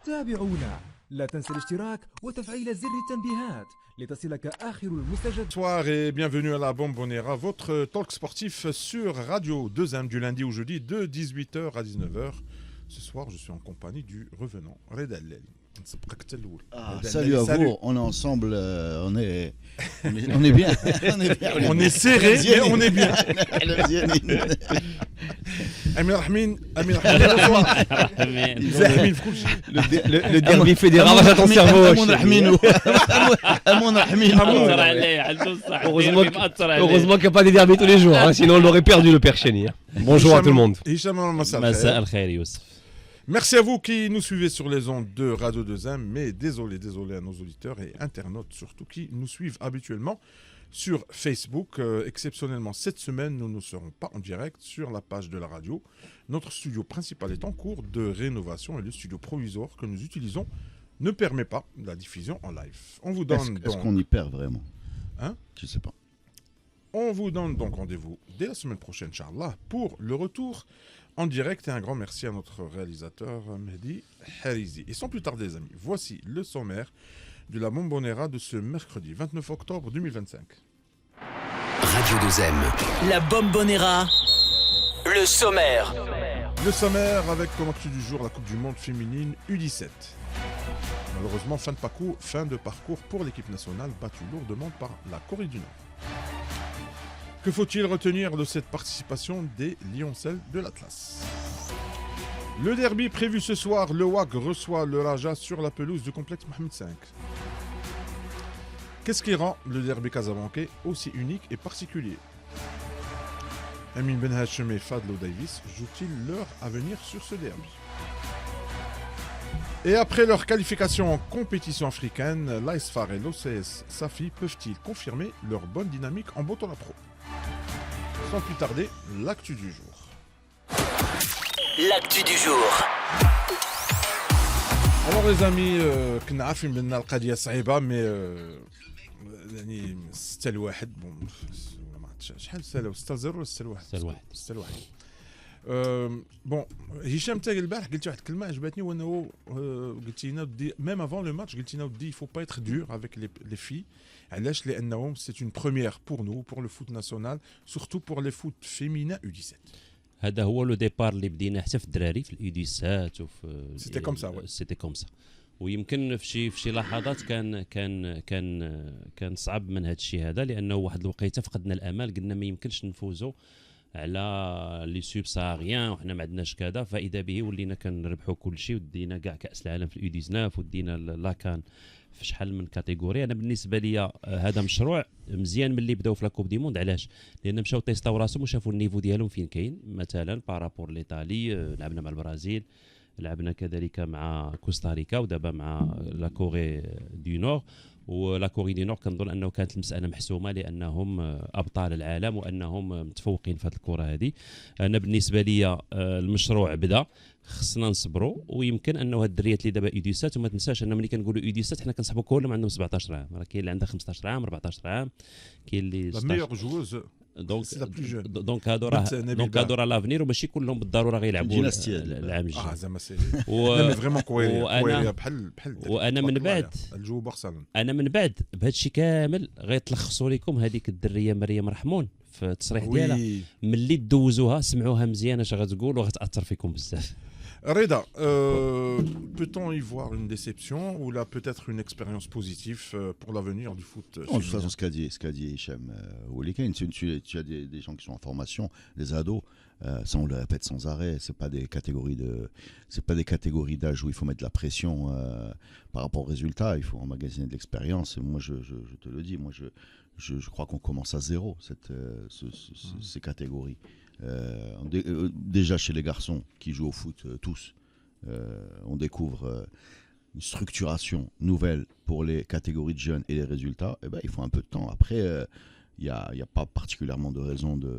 تابعونا، لا تنسى الاشتراك وتفعيل زر التنبيهات لتصلك آخر المستجدات. Bonsoir et bienvenue à la Bombonera, votre talk sportif sur Radio 2M du lundi au jeudi de 18h à 19h. Ce soir, je suis en compagnie du revenant Reda Allali. Salut à vous, on est ensemble, on est bien. On est serré, mais on est bien. Amir Rahmin, le derby fait des ravages à ton cerveau. Heureusement qu'il n'y a pas des derbys tous les jours, hein, sinon on l'aurait perdu le père Chéni. Bonjour à tout le monde. Merci à vous qui nous suivez sur les ondes de Radio 2M, mais désolé à nos auditeurs et internautes surtout qui nous suivent habituellement sur Facebook. Exceptionnellement, cette semaine, nous ne serons pas en direct sur la page de la radio. Notre studio principal est en cours de rénovation et le studio provisoire que nous utilisons ne permet pas la diffusion en live. On vous donne Est-ce qu'on y perd vraiment? Je sais pas. On vous donne donc rendez-vous dès la semaine prochaine, Inch'Allah, pour le retour en direct, et un grand merci à notre réalisateur Mehdi Harizi. Et sans plus tarder, les amis, voici le sommaire de la Bombonera de ce mercredi 29 octobre 2025. Radio 2M, la Bombonera, le sommaire. Le sommaire avec comme actu du jour la Coupe du Monde féminine U17. Malheureusement, fin de parcours pour l'équipe nationale battue lourdement par la Corée du Nord. Que faut-il retenir de cette participation des Lioncelles de l'Atlas? Le derby prévu ce soir, le WAG reçoit le Raja sur la pelouse du complexe Mohamed V. Qu'est-ce qui rend le derby casablancais aussi unique et particulier? Amin Ben Hachem et Fadlo Davis jouent-ils leur avenir sur ce derby? Et après leur qualification en compétition africaine, l'ASFAR et l'OCS Safi peuvent-ils confirmer leur bonne dynamique en Botola Pro? Sans plus tarder, l'actu du jour. L'actu du jour. Alors les amis, كنا عارفين بأن القضية صعيبة مي يعني 6-1 بون ما عرفتش شحال 6-0 ولا 6-1 بون هشام تاعي البارح قلت واحد الكلمة عجبتني وانه قلت لنا ميم افون لو ماتش قلت لنا ودي faut pas être dur avec les filles. علاش لانهم c'est une première pour nous pour le foot national surtout pour les foot féminin U17. هذا هو لو ديبار اللي بدينا حتى في الدراري في الاي 17 وفي سيتي كوم سا سيتي كوم سا ويمكن في شي لحظات كان صعب من هذا الشيء هذا لانه واحد الوقيته فقدنا الامل قلنا ما يمكنش نفوزوا على لي سوبساريان وحنا ما عندناش كذا فاذا به ولينا كنربحوا كل شيء ودينا كاع كاس العالم في الاي 19 ودينا لاكان في شحال من كاتيجوري. انا بالنسبه لي هذا مشروع مزيان ملي بداو في لاكوب دي موند. علاش؟ لان مشاو تيستاو راسهم وشافوا النيفو ديالهم فين كاين مثلا بارابور ليطالي لعبنا مع البرازيل لعبنا كذلك مع كوستاريكا ودابا مع لا كوري دي نور ولا كوري دي نور كنظن انه كانت المساله محسومه لانهم ابطال العالم وانهم متفوقين في هذه الكره هذه. انا بالنسبه لي المشروع بدا خصنا نصبروا ويمكن انه هاد الدريات اللي دابا اي 17 وما تنساش ان ملي كنقولوا اي 17 حنا كنصحبوا كلهم عندهم 17 عام راه كاين اللي عندها 15 عام 14 عام كاين اللي لا ميور جوز دونك هادو راه لافنير وماشي كلهم بالضروره غيلعبوا العام الجاي زعما سي لا فريمون كويري بحال وانا من بعد الجو برشلونه انا من بعد بهذا الشيء كامل غيتلخصوا لكم هذيك الدريه مريم رحمون في التصريح ديالها ملي دوزوها سمعوها مزيان اش غتقول وغتاثر فيكم بزاف. Reda, peut-on y voir une déception ou là peut-être une expérience positive pour l'avenir du foot? De toute façon, ce qu'a dit Hicham Ouliken, tu as des gens qui sont en formation, des ados, ça on le répète sans arrêt, c'est pas des catégories d'âge où il faut mettre de la pression par rapport aux résultats, il faut emmagasiner de l'expérience. Et moi je te le dis, moi je crois qu'on commence à zéro ces catégories. Déjà chez les garçons qui jouent au foot tous, on découvre une structuration nouvelle pour les catégories de jeunes et les résultats. Et ben, il faut un peu de temps. Après, il y a pas particulièrement de raison de.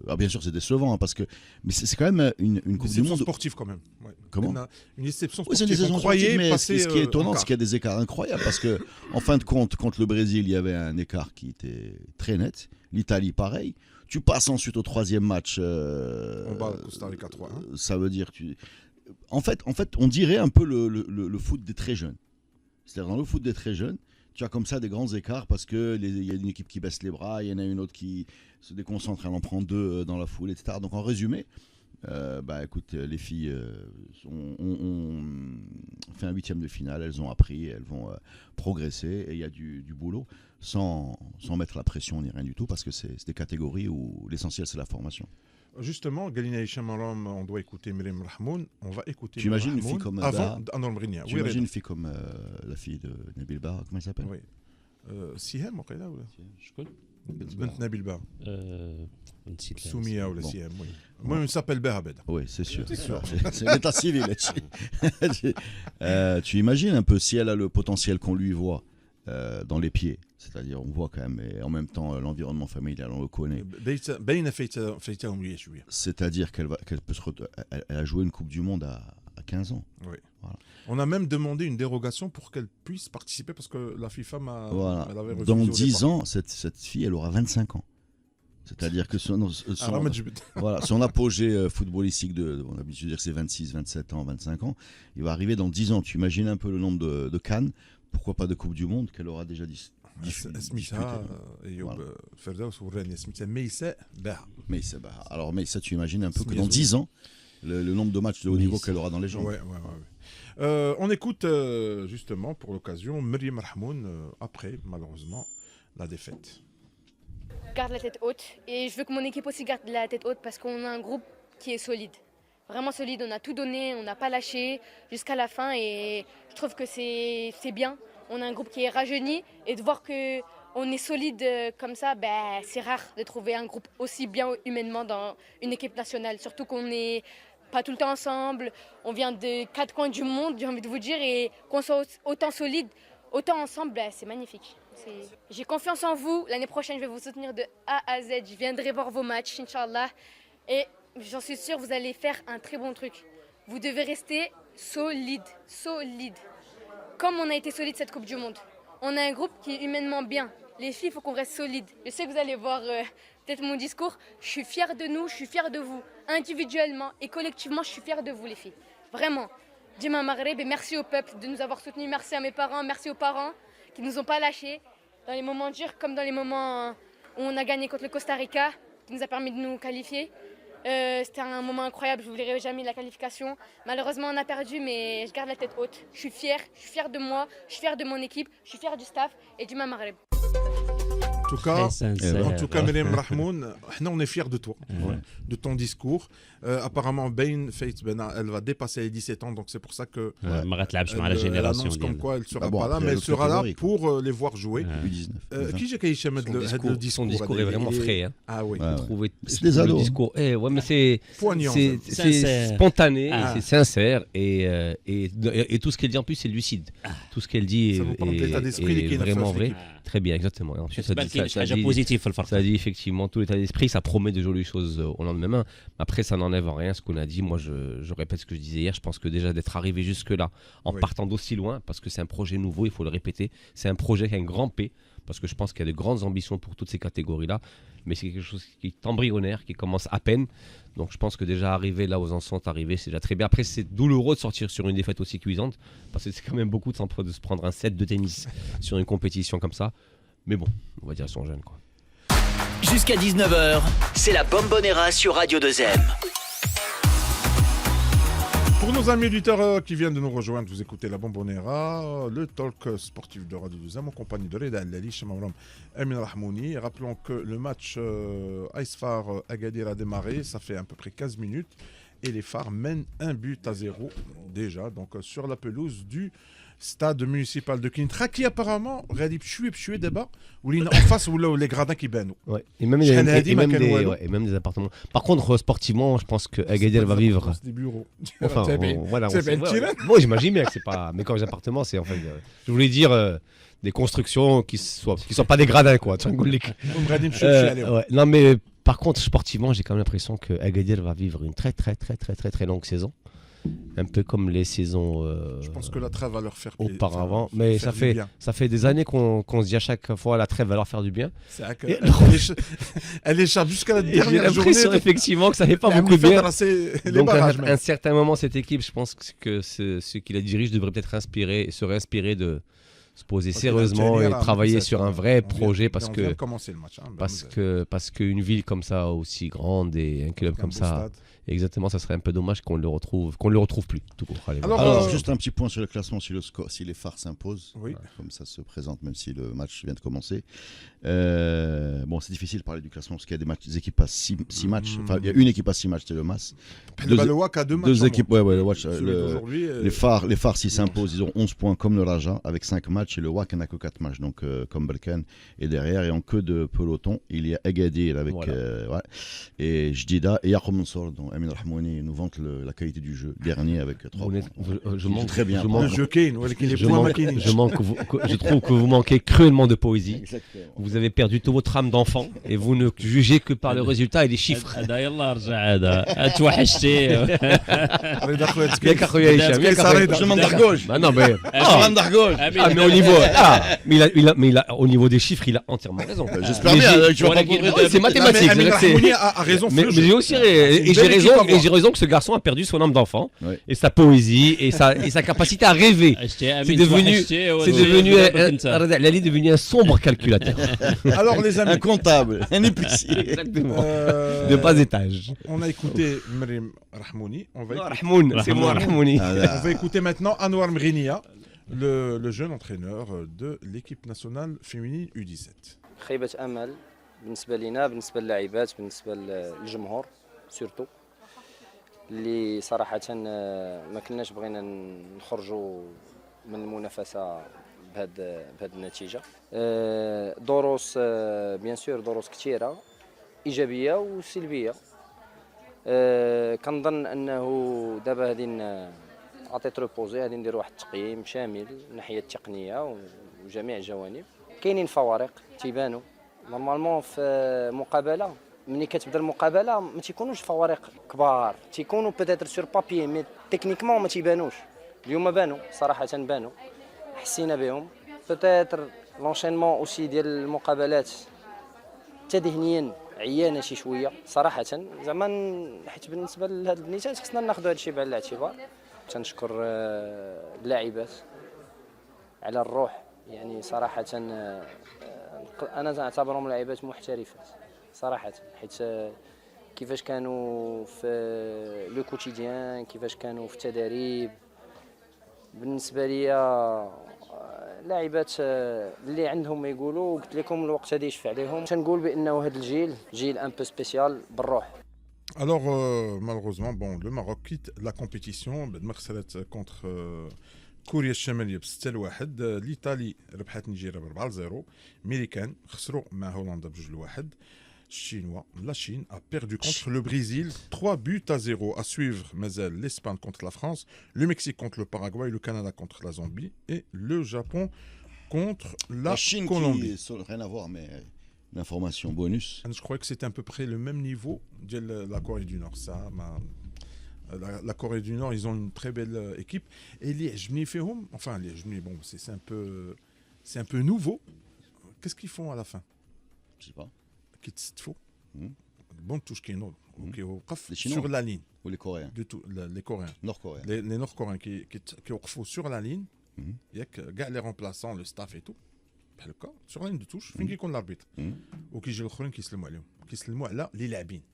Alors bien sûr, c'est décevant parce que, mais c'est quand même une Coupe du Monde sportive quand même. Ouais. Comment? Une déception sportive. Oui, c'est une déception sportive, mais ce qui est étonnant, c'est qu'il y a des écarts incroyables parce que, en fin de compte, contre le Brésil, il y avait un écart qui était très net. L'Italie, pareil. Tu passes ensuite au troisième match. On bat Costa Rica 3. Ça veut dire en fait, on dirait un peu le foot des très jeunes. C'est-à-dire dans le foot des très jeunes, tu as comme ça des grands écarts parce qu'il y a une équipe qui baisse les bras, il y en a une autre qui se déconcentre, elle en prend 2 dans la foule, etc. Donc en résumé, écoute, les filles ont fait un 8e de finale, elles ont appris, elles vont progresser et il y a du boulot sans mettre la pression ni rien du tout parce que c'est des catégories où l'essentiel c'est la formation. Justement, Galina Hicham Alam, on doit écouter Myriam Rahmoun. On va écouter Tu imagines une Rahmoun fille comme avant Anor Mrinia. Tu imagines une fille comme la fille de Nabil Bah, comment elle s'appelle? Oui. Siham وقيلا ولا شكون؟ بنت نبيل با نسيت سومية ولا Bon. سيام oui. Moi il s'appelle Bah Abed. Oui, c'est sûr. C'est l'état civil. Tu imagines un peu si elle a le potentiel qu'on lui voit dans les pieds. C'est-à-dire, on voit quand même, et en même temps, l'environnement familial, on le connaît. باينة فايتهم ليا شوية. C'est-à-dire qu'elle peut elle a joué une Coupe du Monde à 15 ans. Oui. Voilà. On a même demandé une dérogation pour qu'elle puisse participer parce que la FIFA Voilà. elle avait refusé Dans au 10 départ. ans, cette fille, elle aura 25 ans. C'est-à-dire que Ah, Ahmed Jbed. voilà, son apogée footballistique, on a l'habitude de dire que c'est 26, 27 ans, 25 ans, il va arriver dans 10 ans. Tu imagines un peu le nombre de Cannes, pourquoi pas de Coupe du Monde qu'elle aura déjà disputé. سميتها ايوب فردوس وراني سميتها ميساء باع. Mais alors, mais ça, tu imagines un peu que Smith, dans oui. 10 ans, le nombre de matchs de haut niveau qu'elle aura dans les jambes. Ouais. On écoute justement pour l'occasion Myriam Rahmoun après malheureusement la défaite. Garde la tête haute et je veux que mon équipe aussi garde la tête haute parce qu'on a un groupe qui est solide. Vraiment solide, on a tout donné, on n'a pas lâché jusqu'à la fin et je trouve que c'est bien. On a un groupe qui est rajeuni et de voir qu'on est solide comme ça, c'est rare de trouver un groupe aussi bien humainement dans une équipe nationale. Surtout qu'on n'est pas tout le temps ensemble, on vient de 4 coins du monde, j'ai envie de vous dire, et qu'on soit autant solide, autant ensemble, c'est magnifique. J'ai confiance en vous, l'année prochaine je vais vous soutenir de A à Z, je viendrai voir vos matchs, Inch'Allah, et j'en suis sûre, vous allez faire un très bon truc. Vous devez rester solide. Comme on a été solide cette Coupe du Monde. On a un groupe qui est humainement bien. Les filles, il faut qu'on reste solide. Je sais que vous allez voir peut-être mon discours. Je suis fière de nous, je suis fière de vous. Individuellement et collectivement, je suis fière de vous les filles. Vraiment. Dima Maghreb et merci au peuple de nous avoir soutenus. Merci à mes parents, merci aux parents qui ne nous ont pas lâchés. Dans les moments durs comme dans les moments où on a gagné contre le Costa Rica, qui nous a permis de nous qualifier. C'était un moment incroyable, je n'oublierai jamais la qualification. Malheureusement, on a perdu, mais je garde la tête haute. Je suis fière de moi, je suis fière de mon équipe, je suis fière du staff et du Maghreb. En tout cas, Myriam Rahmoun, on est fiers de toi, de ton discours. Apparemment, Bain Fait Bena, elle va dépasser les 17 ans, donc c'est pour ça que ما غتلعبش مع لا elle جينيراسيون annonce comme quoi elle ne sera Bah bon, pas là, après, mais elle l'autre sera là catégorie, quoi. pour les voir jouer. U19. Qui j'ai qu'à Hicham le discours Son discours est vraiment frais. Hein. Ah oui. Ouais. Trouver C'est des le ados. discours. Ouais, mais c'est Poignant. c'est Sincère. spontané, Ah. c'est sincère et tout ce qu'elle dit en plus c'est lucide. Tout ce qu'elle dit Ça vous parle de l'état d'esprit est qui vraiment fait vrai. l'équipe. Très bien, exactement. Et ensuite, تبان كاين شي ça حاجه dit- بوزيتيف في الفرق. ça dit effectivement tout l'état d'esprit, ça promet de jolies choses au lendemain. Après, ça n'enlève en rien ce qu'on a dit. Moi, je répète ce que je disais hier. Je pense que déjà d'être arrivé jusque-là, en Oui. partant d'aussi loin, parce que c'est un projet nouveau, il faut le répéter. C'est un projet avec un grand P, parce que je pense qu'il y a de grandes ambitions pour toutes ces catégories-là. Mais c'est quelque chose qui est embryonnaire, qui commence à peine. Donc je pense que déjà arriver là où en sont arrivés, c'est déjà très bien. Après, c'est douloureux de sortir sur une défaite aussi cuisante, parce que c'est quand même beaucoup de se prendre un set de tennis sur une compétition comme ça. Mais bon, on va dire ils sont jeunes, quoi. Jusqu'à 19h, c'est la Bombonera sur Radio 2M. Pour nos amis auditeurs qui viennent de nous rejoindre, vous écoutez la Bombonera, le talk sportif de Radio 2M en compagnie de Reda Allali, Chamamram, Amin Rahmouni. Rappelons que le match Aïsfar Agadir a démarré, ça fait à peu près 15 minutes et les Phares mènent 1-0 déjà, donc sur la pelouse du stade municipal de Kintra qui apparemment غادي بشوي دابا ولينا en face ولاو les gradins qui بانوا. Ouais. Et même, شحال هادي ما كان والو. et même des appartements. Par contre, sportivement, je pense que Agadir va vivre. des bureaux. Enfin, تابعين. voilà, C'est bien tiré. moi j'imagine bien que c'est pas. Mais quand les appartements, c'est en fait. Je voulais dire des constructions qui soient pas des gradins, quoi. Tu vois, غادي نمشيو عليهم. ouais. Non, mais par contre, sportivement, j'ai quand même l'impression que Agadir va vivre une très longue saison. un peu comme les saisons Je pense que la trêve va leur faire auparavant. Mais ça fait des années qu'on se dit à chaque fois la trêve va leur faire du bien. Elle échappe jusqu'à la J'ai dernière journée. l'impression effectivement que ça fait pas beaucoup de bien. Donc à un certain moment, cette équipe, je pense que ceux qui la dirigent devraient peut-être se réinspirer de se poser sérieusement et travailler sur un vrai projet parce qu'une ville comme ça aussi grande et un club comme ça, exactement, ça serait un peu dommage qu'on le retrouve plus tout court. Alors, juste un petit point sur le classement, si les phares s'imposent, oui. Comme ça se présente, même si le match vient de commencer. Bon, c'est difficile de parler du classement parce qu'il y a des équipes à 6 matchs. Enfin, il y a une équipe à 6 matchs, c'est le MAS. Le WAC a 2 matchs. Deux équipes, le WAC. Les phares, s'ils Mm. s'imposent, ils ont 11 points comme le Raja avec 5 matchs et le WAC n'a que 4 matchs. Donc, comme Balkan. Et derrière, et en queue de peloton, il y a Agadir avec et Jdida et Yacoub Mansour, dont Amin Rahmouni nous vante la qualité du jeu. Dernier avec 3 points. Je manque très bien. Je trouve que vous manquez cruellement de poésie. Exactement. Vous avez perdu toute votre âme d'enfant et vous ne jugez que par le résultat et les chiffres. Au niveau des chiffres, il a entièrement raison. J'espère bien. C'est mathématique. Rahmouni a raison. Mais j'ai aussi j'ai raison que ce garçon a perdu son âme d'enfant et sa poésie et sa capacité à rêver. C'est devenu Lali est devenu un sombre calculateur. Alors les amis, un comptable, un épicier. Exactement. De bas étage. On a écouté Mrim Rahmouni. C'est moi Rahmouni. On va écouter maintenant Anwar Mghenia, le jeune entraîneur de l'équipe nationale féminine U17. خيبة أمل بالنسبة لنا، بالنسبة للاعبات، بالنسبة للجمهور سورتو اللي صراحة ما كناش بغينا نخرجوا من المنافسة بهذه النتيجة. دروس بيان سور دروس كثيرة إيجابية وسلبية. كنظن أنه دابا غادي عطيت روبوزي، غادي ندير واحد التقييم شامل من الناحية التقنية وجميع الجوانب. كاينين فوارق تيبانوا نورمالمون في مقابله، ملي كتبدا المقابله ما تيكونوش فوارق كبار، تيكونوا بيتيتر سور بابي مي تكنيكمون ما تيبانوش. اليوم بانوا صراحه، بانوا حسينا بهم. بيتيتر لونشينمون اوسي ديال المقابلات تذهنيا عيانه شي شويه صراحه زعما، حيت بالنسبه لهاد النتائج خصنا ناخذوا هادشي بعين الاعتبار. تنشكر اللاعبات على الروح، يعني صراحة أنا أعتبرهم لاعبات محترفات صراحة، حيت كيفاش كانوا في لو كوتيديان، كيفاش كانوا في التدريب. بالنسبة لي لاعبات اللي عندهم ما يقولوا، قلت لكم الوقت هذا يشفع عليهم. تنقول بأنه هذا الجيل جيل ان بو سبيسيال بالروح. Alors, malheureusement, le Maroc quitte la compétition. Marseille contre كوريا الشماليه ب6-1. الايطالي ربحت نيجيريا ب4-0. ميريكان خسروا مع هولندا ب2-1. La Chine a perdu contre le Brésil 3-0. À suivre, mazal l'Espagne contre la France, le Mexique contre le Paraguay, le Canada contre la Zambie et le Japon contre la Chine Colombie. Qui rien à voir, mais l'information bonus. Je crois que c'était à peu près le même niveau de la Corée du Nord. La Corée du Nord, ils ont une très belle équipe. Et les Jemni Fehom, enfin les Jemni, c'est un peu nouveau. Qu'est-ce qu'ils font à la fin? Je sais pas. Bon, touche qui est les Chinois sur la ligne. Ou les Coréens? Du tout, les Coréens. Nord-Coréens. Les Nord-Coréens qui ont sur la ligne. Il y a les remplaçants, le staff et tout. Le cas, sur la ligne de touche, fin qui compte l'arbitre. Ou qui joue le Coréen qui se le moelle. Qui se le moelle là, les labines.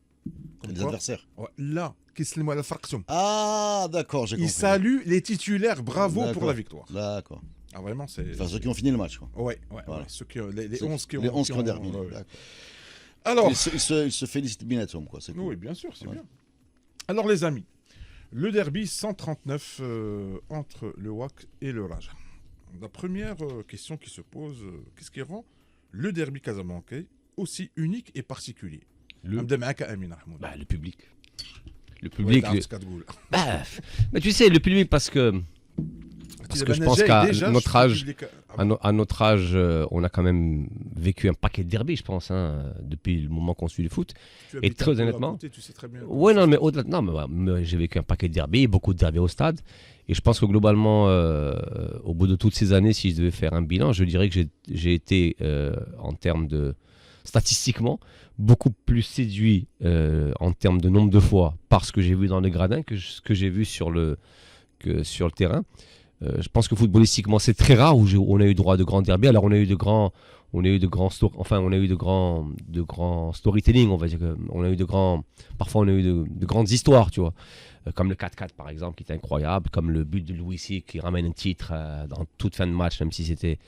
Les adversaires. Là, qui se le moelle la fraction. Ah, d'accord, j'ai compris. Ils saluent les titulaires, bravo pour la victoire. D'accord. Ah, vraiment, c'est. Enfin, ceux qui ont fini le match, quoi. Ouais. Voilà. Ceux qui, les 11 qui ont terminé. Alors. Il se félicite bien à Tom, quoi. C'est cool. Oui, bien sûr, c'est bien. Alors, les amis, le derby 139 entre le WAC et le Raja. La première question qui se pose, qu'est-ce qui rend le derby casablancais aussi unique et particulier? Le public. Le public. Mais tu sais, le public, parce que parce que je pense qu'à notre âge, à notre âge, on a quand même vécu un paquet de derbies, je pense, depuis le moment qu'on suit le foot. Et très honnêtement, ouais, non, mais au-delà, non, mais j'ai vécu un paquet de derbies, beaucoup de derbies au stade. Et je pense que globalement, au bout de toutes ces années, si je devais faire un bilan, je dirais que j'ai été, en termes de statistiquement, beaucoup plus séduit en termes de nombre de fois par ce que j'ai vu dans les gradins que ce que j'ai vu sur le terrain. Je pense que footballistiquement, c'est très rare où on a eu droit à de grands derbies. Alors on a eu de grands storytelling, on va dire. Parfois on a eu de grandes histoires, tu vois. Comme le 4-4 par exemple, qui était incroyable, comme le but de Louis C qui ramène un titre dans toute fin de match, même si c'était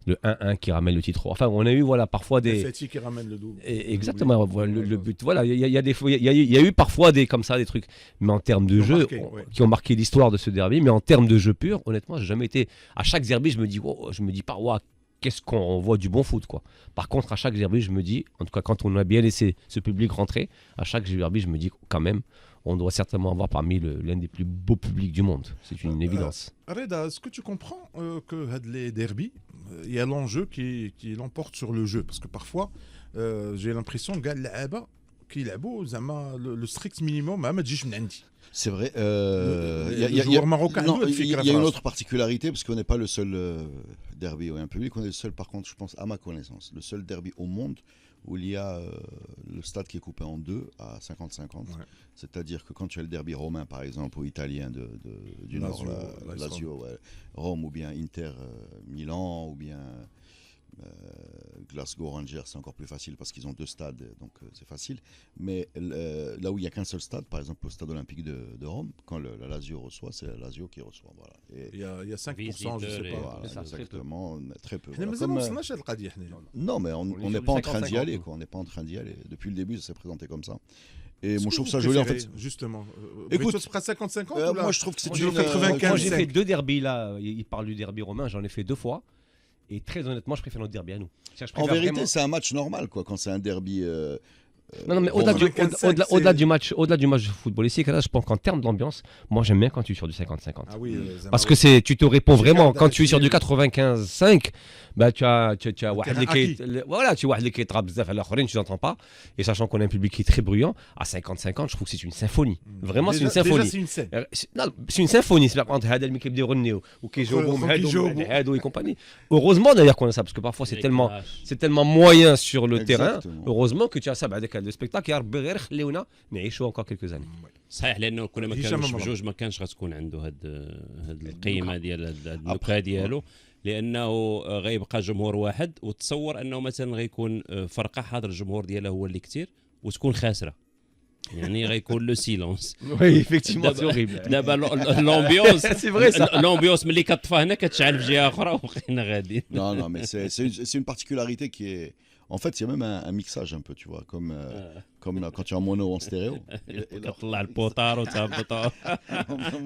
le 1-1 qui ramène le titre. Enfin, on a eu parfois des. Fati qui ramène le double. Exactement, le but. Voilà, il y a eu parfois des comme ça des trucs, mais en termes de jeu, qui ont marqué l'histoire de ce derby. Mais en termes de jeu pur, honnêtement, j'ai jamais été. À chaque derby, je me dis pas, qu'est-ce qu'on voit du bon foot, quoi. Par contre, à chaque derby, je me dis, en tout cas, quand on a bien laissé ce public rentrer, à chaque derby, je me dis quand même, on doit certainement avoir parmi l'un des plus beaux publics du monde. C'est une évidence. Reda, est-ce que tu comprends que les derbies, il y a l'enjeu qui l'emporte sur le jeu? Parce que parfois, j'ai l'impression que le strict minimum, c'est vrai. Il y a une autre particularité, parce qu'on n'est pas le seul derby ou un public. On est le seul, par contre, je pense, à ma connaissance, le seul derby au monde où il y a le stade qui est coupé en deux à 50-50. Ouais. C'est-à-dire que quand tu as le derby romain, par exemple, ou italien du Nord, Lazio, Rome, ou bien Inter Milan, ou bien Glasgow Rangers, c'est encore plus facile parce qu'ils ont deux stades, donc c'est facile. Mais là où il n'y a qu'un seul stade, par exemple au stade olympique de Rome, quand la Lazio reçoit, c'est la Lazio qui reçoit. Voilà. Et il y a 5%, je ne sais pas. Voilà, exactement, très peu. Non, mais on n'est pas en train d'y aller. On n'est pas en train d'y aller. Depuis le début, ça s'est présenté comme ça. Et moi, je trouve ça joli, en fait. Justement. Écoute, c'est pas 50-50 moi, je trouve que c'est une 95. Moi, j'ai fait 2 derbys là. Il parle du derby romain. J'en ai fait 2 fois. Et très honnêtement, je préfère notre derby à nous. En vérité, c'est un match normal, quoi, quand c'est un derby. Non, mais au-delà du match footballistique, là, je pense qu'en termes d'ambiance, moi j'aime bien quand tu es sur du 50-50. Ah oui, parce que tu te réponds vraiment. Quand tu es sur du 95-5, bah, tu as voilà, tu vois les qui tu n'entends pas. Et sachant qu'on a un public qui est très bruyant, à 50-50, je trouve que c'est une symphonie. Vraiment, c'est une symphonie. C'est une symphonie. C'est par exemple, qui et compagnie. Heureusement d'ailleurs qu'on a ça, parce que parfois c'est tellement moyen sur le terrain. Heureusement que tu as ça. Le spectacle يربي غير خليونا نعيشوا encore quelques années. صحيح لانه كنا ما كانوش بجوج ما كانش غتكون عنده هاد القيمه ديال النكهه ديالو لانه غيبقى جمهور واحد وتصور انه مثلا غيكون فرقه حاضر الجمهور ديالها هو اللي كثير وتكون خاسره يعني غيكون لو سيلونس. وي effectivement c'est horrible. دابا l'ambiance ملي كطفى هنا كتشعل في جهه اخرى وبقينا غاديين. Non mais c'est une particularité qui est. En fait, il y a même un mixage un peu, tu vois, comme quand tu es en mono ou en stéréo.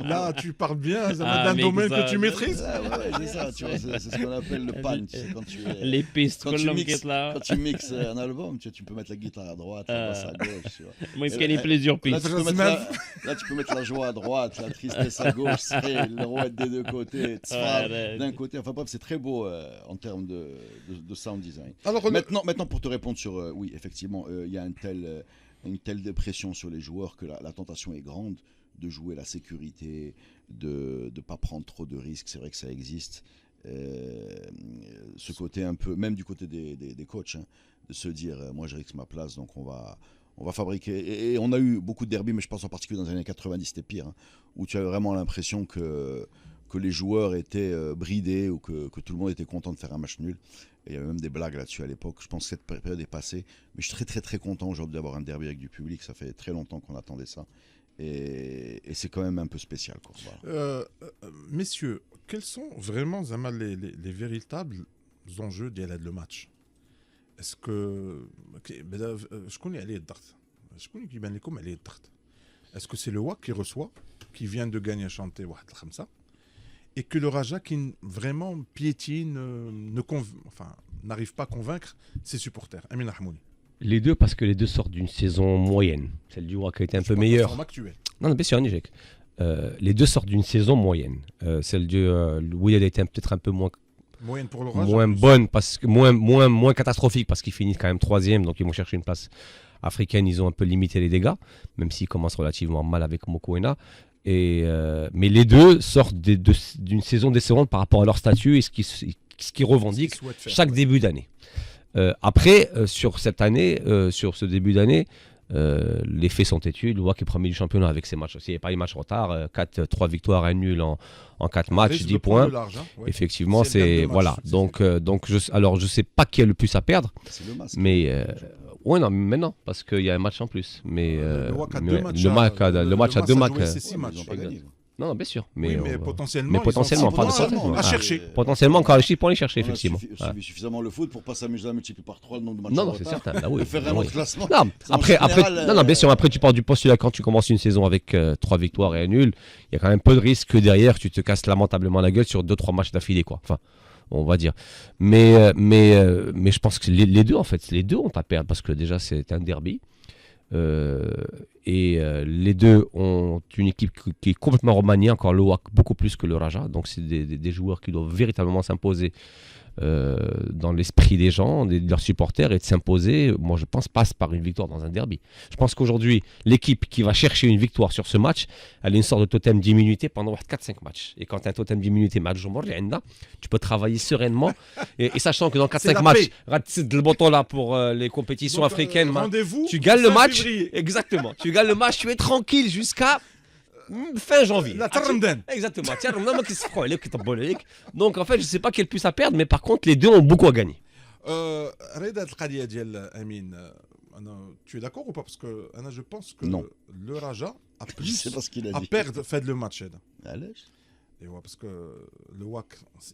Là, tu parles bien d'un domaine que tu maîtrises. Ouais, c'est ça, tu vois, c'est ce qu'on appelle le pan. Les pistes, quand tu mixes un album, tu peux mettre la guitare à droite, la basse à gauche. Moi, il y a plusieurs pistes. Là, tu peux mettre la joie à droite, la tristesse à gauche, le rouette des deux côtés, d'un côté. Enfin bref, c'est très beau en termes de sound design. Alors, Maintenant, pour te répondre sur... oui, effectivement, il y a une telle dépression sur les joueurs que la tentation est grande de jouer la sécurité, de ne pas prendre trop de risques. C'est vrai que ça existe. Ce côté un peu... Même du côté des coachs, de se dire, moi, je risque ma place, donc on va fabriquer... Et on a eu beaucoup de derbies, mais je pense en particulier dans les années 90, c'était pire, où tu avais vraiment l'impression que les joueurs étaient bridés ou que tout le monde était content de faire un match nul. Et il y avait même des blagues là-dessus à l'époque. Je pense que cette période est passée. Mais je suis très très très content aujourd'hui d'avoir un derby avec du public. Ça fait très longtemps qu'on attendait ça. Et c'est quand même un peu spécial, quoi. Voilà. Messieurs, quels sont vraiment les véritables enjeux de le match? Est-ce que... Je connais les darts. Je connais qui vient les darts. Est-ce que c'est le WAC qui reçoit, qui vient de gagner à chanter Wahed Khamsa, et que le Raja qui vraiment piétine, n'arrive pas à convaincre ses supporters? Amin Ahmouni. Les deux, parce que les deux sortent d'une saison moyenne. Celle du WAC a été un peu meilleure. Non, bien sûr, Nijek. les deux sortent d'une saison moyenne. Celle de Wydad était peut-être un peu Moyenne pour le Raja. moins bonne, parce que moins catastrophique, parce qu'ils finissent quand même 3e, donc ils vont chercher une place africaine. Ils ont un peu limité les dégâts, même s'ils commencent relativement mal avec Mokoena. Mais les deux sortent d'une saison décevante par rapport à leur statut et ce qu'ils revendiquent chaque début d'année. Après, sur cette année, sur ce début d'année, les faits sont têtus. Le WAC est premier du championnat avec ses matchs. S'il n'y a pas les matchs retard, 3 victoires, 1 nul en 4 matchs, 10 points. Effectivement, c'est voilà. Donc je sais pas qui a le plus à perdre. C'est le masque. Mais non, maintenant parce qu'il y a un match en plus. Mais le WAC a le match a 2 matchs. C'est 6 matchs. Ils n'ont pas gagné. Non, bien sûr. Mais potentiellement. Pas de potentiellement. à chercher. Potentiellement encore les pour aller chercher, On a effectivement. suivi suffisamment le foot pour pas s'amuser à multiplier par 3 le nombre de matchs. Non, c'est certain. Là, oui. Faire un autre classement. Non, après, bien sûr, après tu pars du postulat quand tu commences une saison avec 3 victoires et 1 nul, il y a quand même peu de risque que derrière tu te casses lamentablement la gueule sur 2-3 matchs d'affilée, quoi. Enfin, on va dire. Mais je pense que les deux, en fait, les deux ont à perdre parce que déjà c'est un derby. Les deux ont une équipe qui est complètement remaniée, encore le WAC beaucoup plus que le Raja, donc c'est des joueurs qui doivent véritablement s'imposer dans l'esprit des gens, de leurs supporters, et de s'imposer, moi je pense, passe par une victoire dans un derby. Je pense qu'aujourd'hui, l'équipe qui va chercher une victoire sur ce match, elle a une sorte de totem d'immunité pendant 4-5 matchs. Et quand tu as un totem d'immunité, tu peux travailler sereinement, et sachant que dans 4-5 matchs, le bouton là pour les compétitions africaines, tu gagnes le match. Exactement, tu gagnes le match, tu es tranquille jusqu'à fin janvier. Exactement. Donc en fait, je ne sais pas qui est le plus à perdre, mais par contre, les deux ont beaucoup à gagner. Reda القضية ديال أمين, tu es d'accord ou pas? Parce que je pense que non. Le Raja a plus à perdre fait le match. Et ouais, parce que le WAC,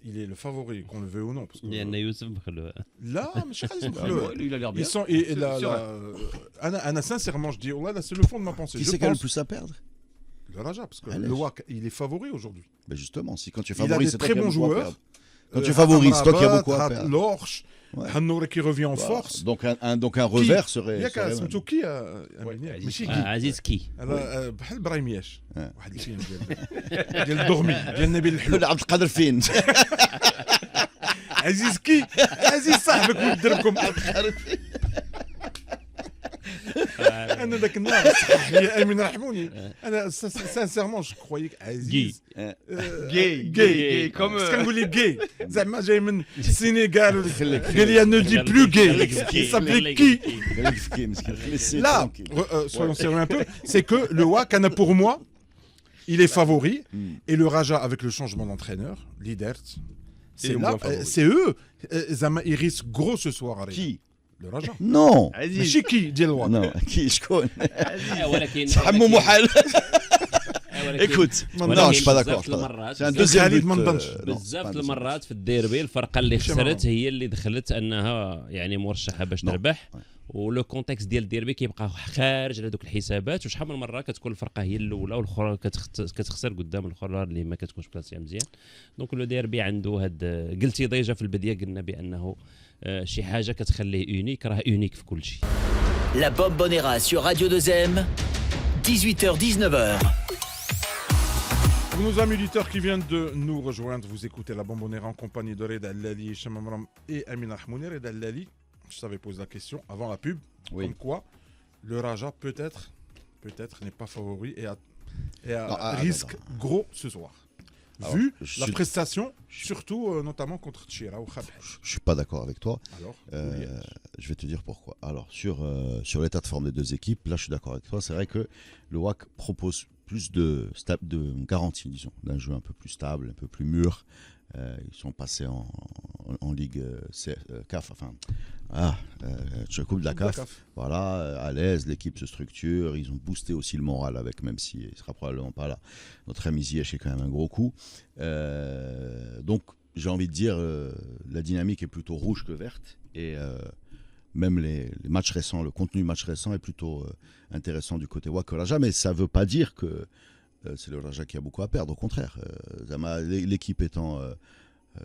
il est le favori, qu'on le veut ou non. Parce que... Là, il a l'air bien. Sincèrement, je dis, c'est le fond de ma pensée. Qui c'est qui a le plus à perdre? Le Raja, parce que le WAC, il est favori aujourd'hui. Ben justement, quand tu favorises, il a des très bons joueurs. Quand tu favorises, toi qui as beaucoup à perdre. L'Orche, Hannour qui revient en force. Donc un revers serait. سميتو كي ماشي عزيز كي بحال ابراهيم ياش واحد الفيلم ديال الدغمي ديال نبيل الحلول عبد القادر فين عزيز كي عزيز صاحبك ودربكم انا ذاك النهار صحح لي امين رحموني انا سانسيرمون جو كرويك عزيز جاي كوم كنقول لك جاي زعما جاي من السينيغال قال لي نو دي بلو جاي سابلي كي là soyons sérieux un peu, c'est que le WAC pour moi il est favori et le Raja avec le changement d'entraîneur leader c'est eux ils risquent gros ce soir. Qui? Le Raja. Non. ماشي كي ديال الواقع. Non, qui شكون؟ ولكن حمو محال. Écoute, non, je suis pas d'accord. C'est un deuxième but. بزاف المرات في الديربي الفرقه اللي خسرت هي اللي دخلت انها يعني مرشحه باش تربح، ولو كونتكست ديال الديربي كيبقى خارج على دوك الحسابات، وشحال من مره كتكون الفرقه هي الاولى والاخرى كتخسر قدام الاخرى اللي ما كتكونش بلاصه مزيان. دونك لو ديربي عنده هاد قلتي ديجا في البدايه قلنا بانه شي حاجه كتخليه اونيك، راه اونيك في كل شيء. La Bombonera sur Radio 2M, 18h-19h. Pour nos amis auditeurs qui viennent de nous rejoindre, vous écoutez la Bombonera en compagnie de Reda Allali, Hicham Amram et Amin Rahmouni. Reda Allali, je t'avais posé la question avant la pub, comme quoi le Raja peut-être n'est pas favori et risque gros ce soir. Alors, vu la prestation, surtout notamment contre Tchira ou Khabib. Je suis pas d'accord avec toi. Alors, je vais te dire pourquoi. Alors sur l'état de forme des deux équipes, là je suis d'accord avec toi. C'est vrai que le WAC propose plus de garantie, disons, d'un jeu un peu plus stable, un peu plus mûr. Ils sont passés en Ligue CAF, enfin, Coupe de la CAF. Voilà, à l'aise, l'équipe se structure. Ils ont boosté aussi le moral avec, même s'il ne sera probablement pas là. Notre ami Ziyech est quand même un gros coup. Donc, j'ai envie de dire, la dynamique est plutôt rouge que verte. Et même les matchs récents, le contenu match récent est plutôt intéressant du côté WAC Raja. Mais ça ne veut pas dire que c'est le Raja qui a beaucoup à perdre. Au contraire, l'équipe étant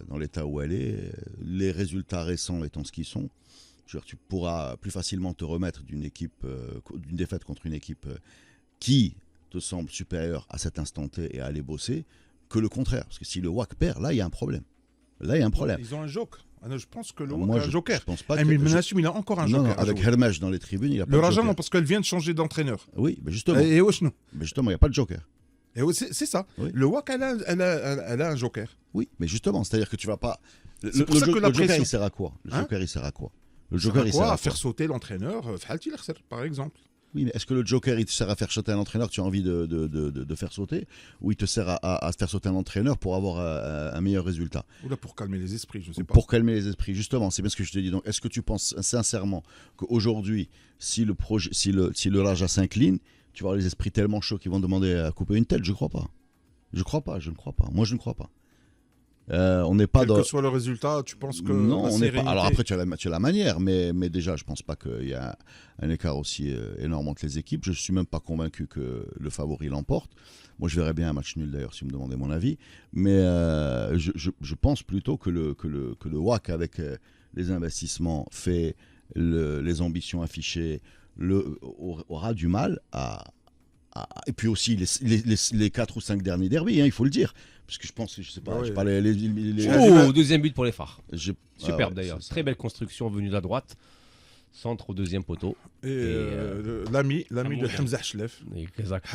dans l'état où elle est, les résultats récents étant ce qu'ils sont, tu pourras plus facilement te remettre d'une défaite contre une équipe qui te semble supérieur à cet instant T et à aller bosser que le contraire. Parce que si le WAC perd, là, il y a un problème. Là, il y a un problème. Ils ont un joker. Je pense que le Moi, WAC a un joker. Je pense pas Emile Benachim, il a encore un non, joker. non, avec Hermès dans les tribunes, il a pas le de Raja, joker. non, parce qu'elle vient de changer d'entraîneur. Oui, mais justement. Et wesh, non. Mais justement, il n'y a pas de joker. Et c'est ça. Oui. Le WAC, elle a un joker. Oui, mais justement, c'est-à-dire que tu vas pas. C'est pour ça que la le joker, pression- il sert à quoi? Le Hein joker, il sert à quoi? Le Ça joker, va il quoi sert à à quoi? faire sauter l'entraîneur, par exemple. Oui, mais est-ce que le joker, il te sert à faire sauter un entraîneur que tu as envie de faire sauter, ou il te sert à faire sauter un entraîneur pour avoir un meilleur résultat? Ou là, pour calmer les esprits, je sais pas. Pour calmer les esprits, justement, c'est bien ce que je te dis. Donc, est-ce que tu penses sincèrement qu'aujourd'hui, si le Raja s'incline, tu vas avoir les esprits tellement chauds qu'ils vont demander à couper une tête? Je ne crois pas. Je ne crois pas. Moi, je ne crois pas. On n'est pas Quel dans. que soit le résultat, tu penses que Non, la on n'est pas. sérénité- Alors après, tu as la manière, mais déjà, je pense pas qu'il y a un écart aussi énorme entre les équipes. Je suis même pas convaincu que le favori l'emporte. Moi, je verrais bien un match nul d'ailleurs, si vous me demandez mon avis. Mais je pense plutôt que le WAC, avec les investissements faits, les ambitions affichées, aura du mal à. Et puis aussi les 4 ou 5 derniers derbys, hein, il faut le dire. Parce que je pense que, je sais pas, Ouais. je parlais Oh, deuxième but pour les phares. Superbe ouais, d'ailleurs. c'est ça. Très belle construction venue de la droite. Centre au deuxième poteau. Et l'ami de Hamoud. Hamza Hchlef, Exactement.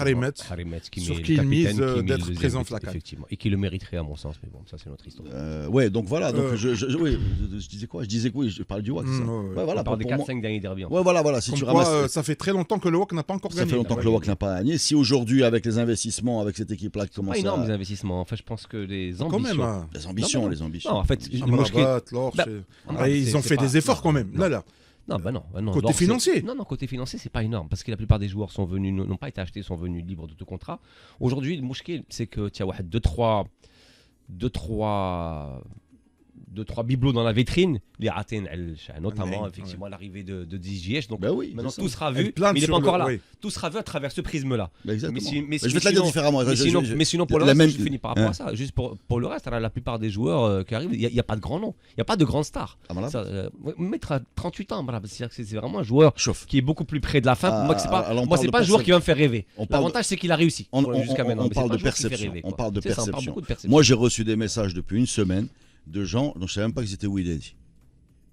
Harimet, qui sur met qui le il mise capitaine, qui met le d'être deuxième présent but, flacal. effectivement. Et qui le mériterait à mon sens, mais bon, ça c'est notre histoire. Ouais, donc voilà. Donc Euh. je disais quoi? Je disais que oui, je parle du WAC. c'est ça. ouais. Voilà, On parle des pour moi. 4-5 derniers derbies. Ouais, voilà. Si Comme tu quoi, ramasses. ça fait très longtemps que le WAC n'a pas encore Ça gagné. fait longtemps que le WAC n'a pas gagné. Si aujourd'hui, avec les investissements, avec cette équipe-là qui Pas commence énorme les à. investissements. En fait, je pense que les Quand ambitions. même. Hein. Les ambitions, Non, les ambitions. Non, en fait, Amrabat, Lorch, Bah, ils ont fait des efforts quand même. Là. Non, bah non. Côté Lorch, financier. Non, côté financier, c'est pas énorme parce que la plupart des joueurs sont venus, n'ont pas été achetés, sont venus libres de tout contrat. Aujourd'hui, le mouchkil, c'est que tu as 2-3 bibelots dans la vitrine, les Athènes, notamment Ouais. effectivement l'arrivée de Ziyech. Donc Ben oui. maintenant c'est tout ça. sera Elle vu, plane mais il n'est sur pas encore le- là. oui. Tout sera vu à travers ce prisme-là. Ben exactement. Mais je vais te la dire différemment. Mais sinon, pour le la reste, même- je finis par rapport hein. à ça. Juste pour le reste, alors, la plupart des joueurs qui arrivent, il n'y a pas de grands noms, il n'y a pas de grandes stars. Ah, voilà. Mettre à 38 ans, voilà, c'est-à-dire que c'est vraiment un joueur Chauffe. qui est beaucoup plus près de la fin. Ah, Moi, c'est pas, alors on moi, parle c'est de pas un joueur qui va me faire rêver. On parle L'avantage, c'est qu'il a réussi jusqu'à maintenant. On mais c'est parle pas de un joueur qui fait perception. rêver, On quoi. parle de C'est ça, on parle perception. beaucoup de perception. Moi, j'ai reçu des messages depuis une semaine de gens dont je ne savais même pas qu'ils étaient Ouidadi,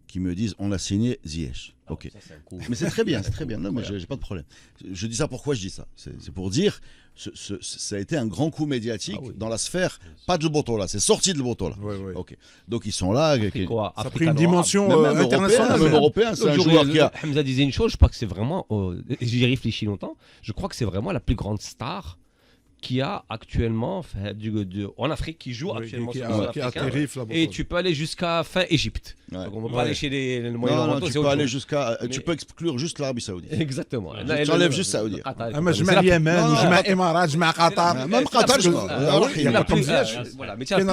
qui me disent on a signé Ziyech. Ah, Ok. ça, c'est un coup. Mais c'est très bien, c'est très bien. Non, mais j'ai pas de problème. Je dis ça pourquoi je dis ça. C'est pour dire, ça a été un grand coup médiatique Ah oui. dans la sphère, pas de Botola, c'est sorti de Botola. Ouais. Ok. Donc ils sont là. Ça a pris une dimension Même internationale. même européen, c'est un joueur qui a. Hamza disait une chose, je crois que c'est vraiment, j'y ai réfléchi longtemps, je crois que c'est vraiment la plus grande star qu'il y a actuellement en Afrique, qui joue actuellement sur le sol qui africain. atterrit Et tu peux aller jusqu'à fin Égypte. Ouais. Donc on ne va Ouais. pas aller chez les Non, Moyen-Orientaux. tu c'est peux autre aller chose. jusqu'à. Mais- Tu peux exclure juste l'Arabie Saoudite. Exactement. Tu enlèves juste Saoudi. اما جمع اليمن وجمع الامارات جمع قطر Même Qatar, il y a pas comme Ziyech.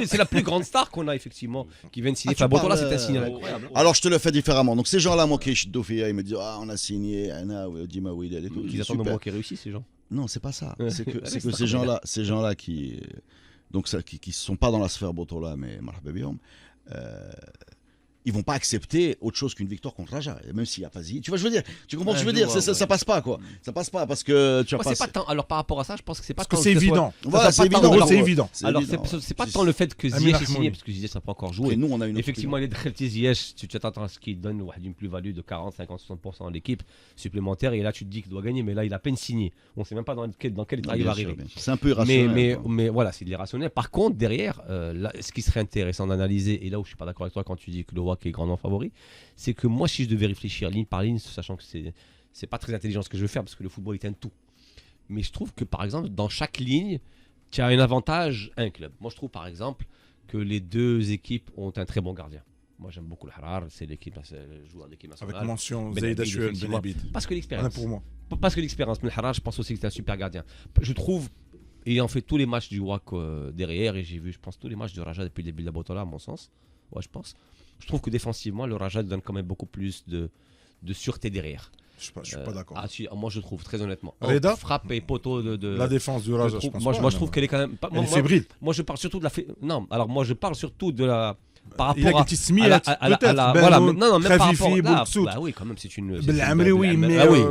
C'est la plus grande star qu'on a effectivement qui vient de signer. Ah, tu Enfin, Botola, parles, c'est un signal incroyable. Alors je te le fais différemment. Donc ces gens-là, moi qui suis Dofia, ils me disent on a signé Anna ou Dima Ouidad et tout. Ils attendent de Super. moi qui réussisse, ces gens. Non, c'est pas ça. C'est que c'est ces gens-là qui sont pas dans la sphère Botola, mais marhaba bihom, ils vont pas accepter autre chose qu'une victoire contre Raja, même s'il y a pas Ziyech. Tu vois, je veux dire, tu comprends ce que je veux dire, ça passe pas quoi. Ça passe pas parce que tu as Moi, pas. c'est pas tant. Alors par rapport à ça, je pense que c'est pas Parce que tant c'est que ce soit- évident. Voilà, ça, c'est pas tant- évident. alors, c'est évident. Alors évident. c'est pas tant le fait que Amir Ziyech est Ahmoudi. signé, parce que Ziyech ça n'a pas encore Et joué. nous, on a une autre Effectivement, les Khelti Ziyech, tu t'attends à ce qu'il donne une plus-value de 40, 50, 60% à l'équipe supplémentaire. Et là, tu te dis qu'il doit gagner, mais là, il a à peine signé. On ne sait même pas dans quel état il va arriver. C'est un peu irrationnel. Mais voilà, c'est de l'irrationnel. Par contre, derrière, là, ce qui serait intéressant d'analyser, et là où je suis pas d'accord avec toi quand tu dis que le WAC est grandement favori, c'est que moi, si je devais réfléchir ligne par ligne, sachant que c'est pas très intelligent ce que je veux faire, parce que le football est un tout. Mais je trouve que, par exemple, dans chaque ligne, tu as un avantage à un club. Moi, je trouve, par exemple, que les deux équipes ont un très bon gardien. Moi, j'aime beaucoup le Harar, c'est le joueur d'équipe nationale. Avec mention Ben Zaïd Abid, Achouel, effectivement. Ben Abid. Parce que Rien l'expérience. pour moi. Parce que l'expérience. Mais le Harar, je pense aussi que c'est un super gardien. Je trouve, ayant fait tous les matchs du WAC derrière, et j'ai vu, je pense, tous les matchs du Raja depuis le début de la Botola, à mon sens. Ouais, je pense. Je trouve que défensivement, le Raja donne quand même beaucoup plus de sûreté derrière. Je suis pas d'accord. Ah, si, moi, je trouve, très honnêtement. Reda Frappe et poteau de. La défense du Raja, je pense. Moi, je trouve qu'elle est quand même. Elle est fébrile. Moi, je parle surtout de la. Non, alors moi, je parle surtout de par il a rapport قلتي السميات voilà, بانون non, même par rapport خفيفي là, بوكسوت bah oui, quand même, c'est une. بالعمري mais Ah oui,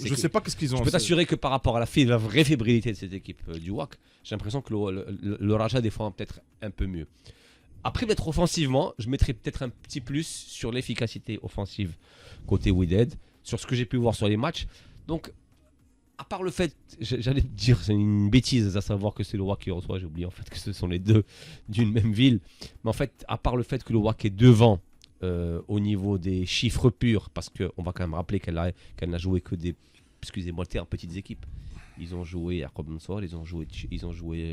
je sais pas qu'est-ce qu'ils ont. Je peux t'assurer que par rapport à la vraie fébrilité de cette équipe du WAC, j'ai l'impression que le Raja défend peut-être un peu mieux. Après, peut-être offensivement, je mettrais peut-être un petit plus sur l'efficacité offensive côté Wydad, sur ce que j'ai pu voir sur les matchs. Donc, à part le fait, j'allais te dire, c'est une bêtise à savoir que c'est le WAC qui reçoit, j'ai oublié en fait que ce sont les deux d'une même ville. Mais en fait, à part le fait que le WAC est devant au niveau des chiffres purs, parce qu'on va quand même rappeler qu'elle n'a joué que des, excusez-moi le terme, petites équipes. Ils ont joué à Kobnsoir, ils ont joué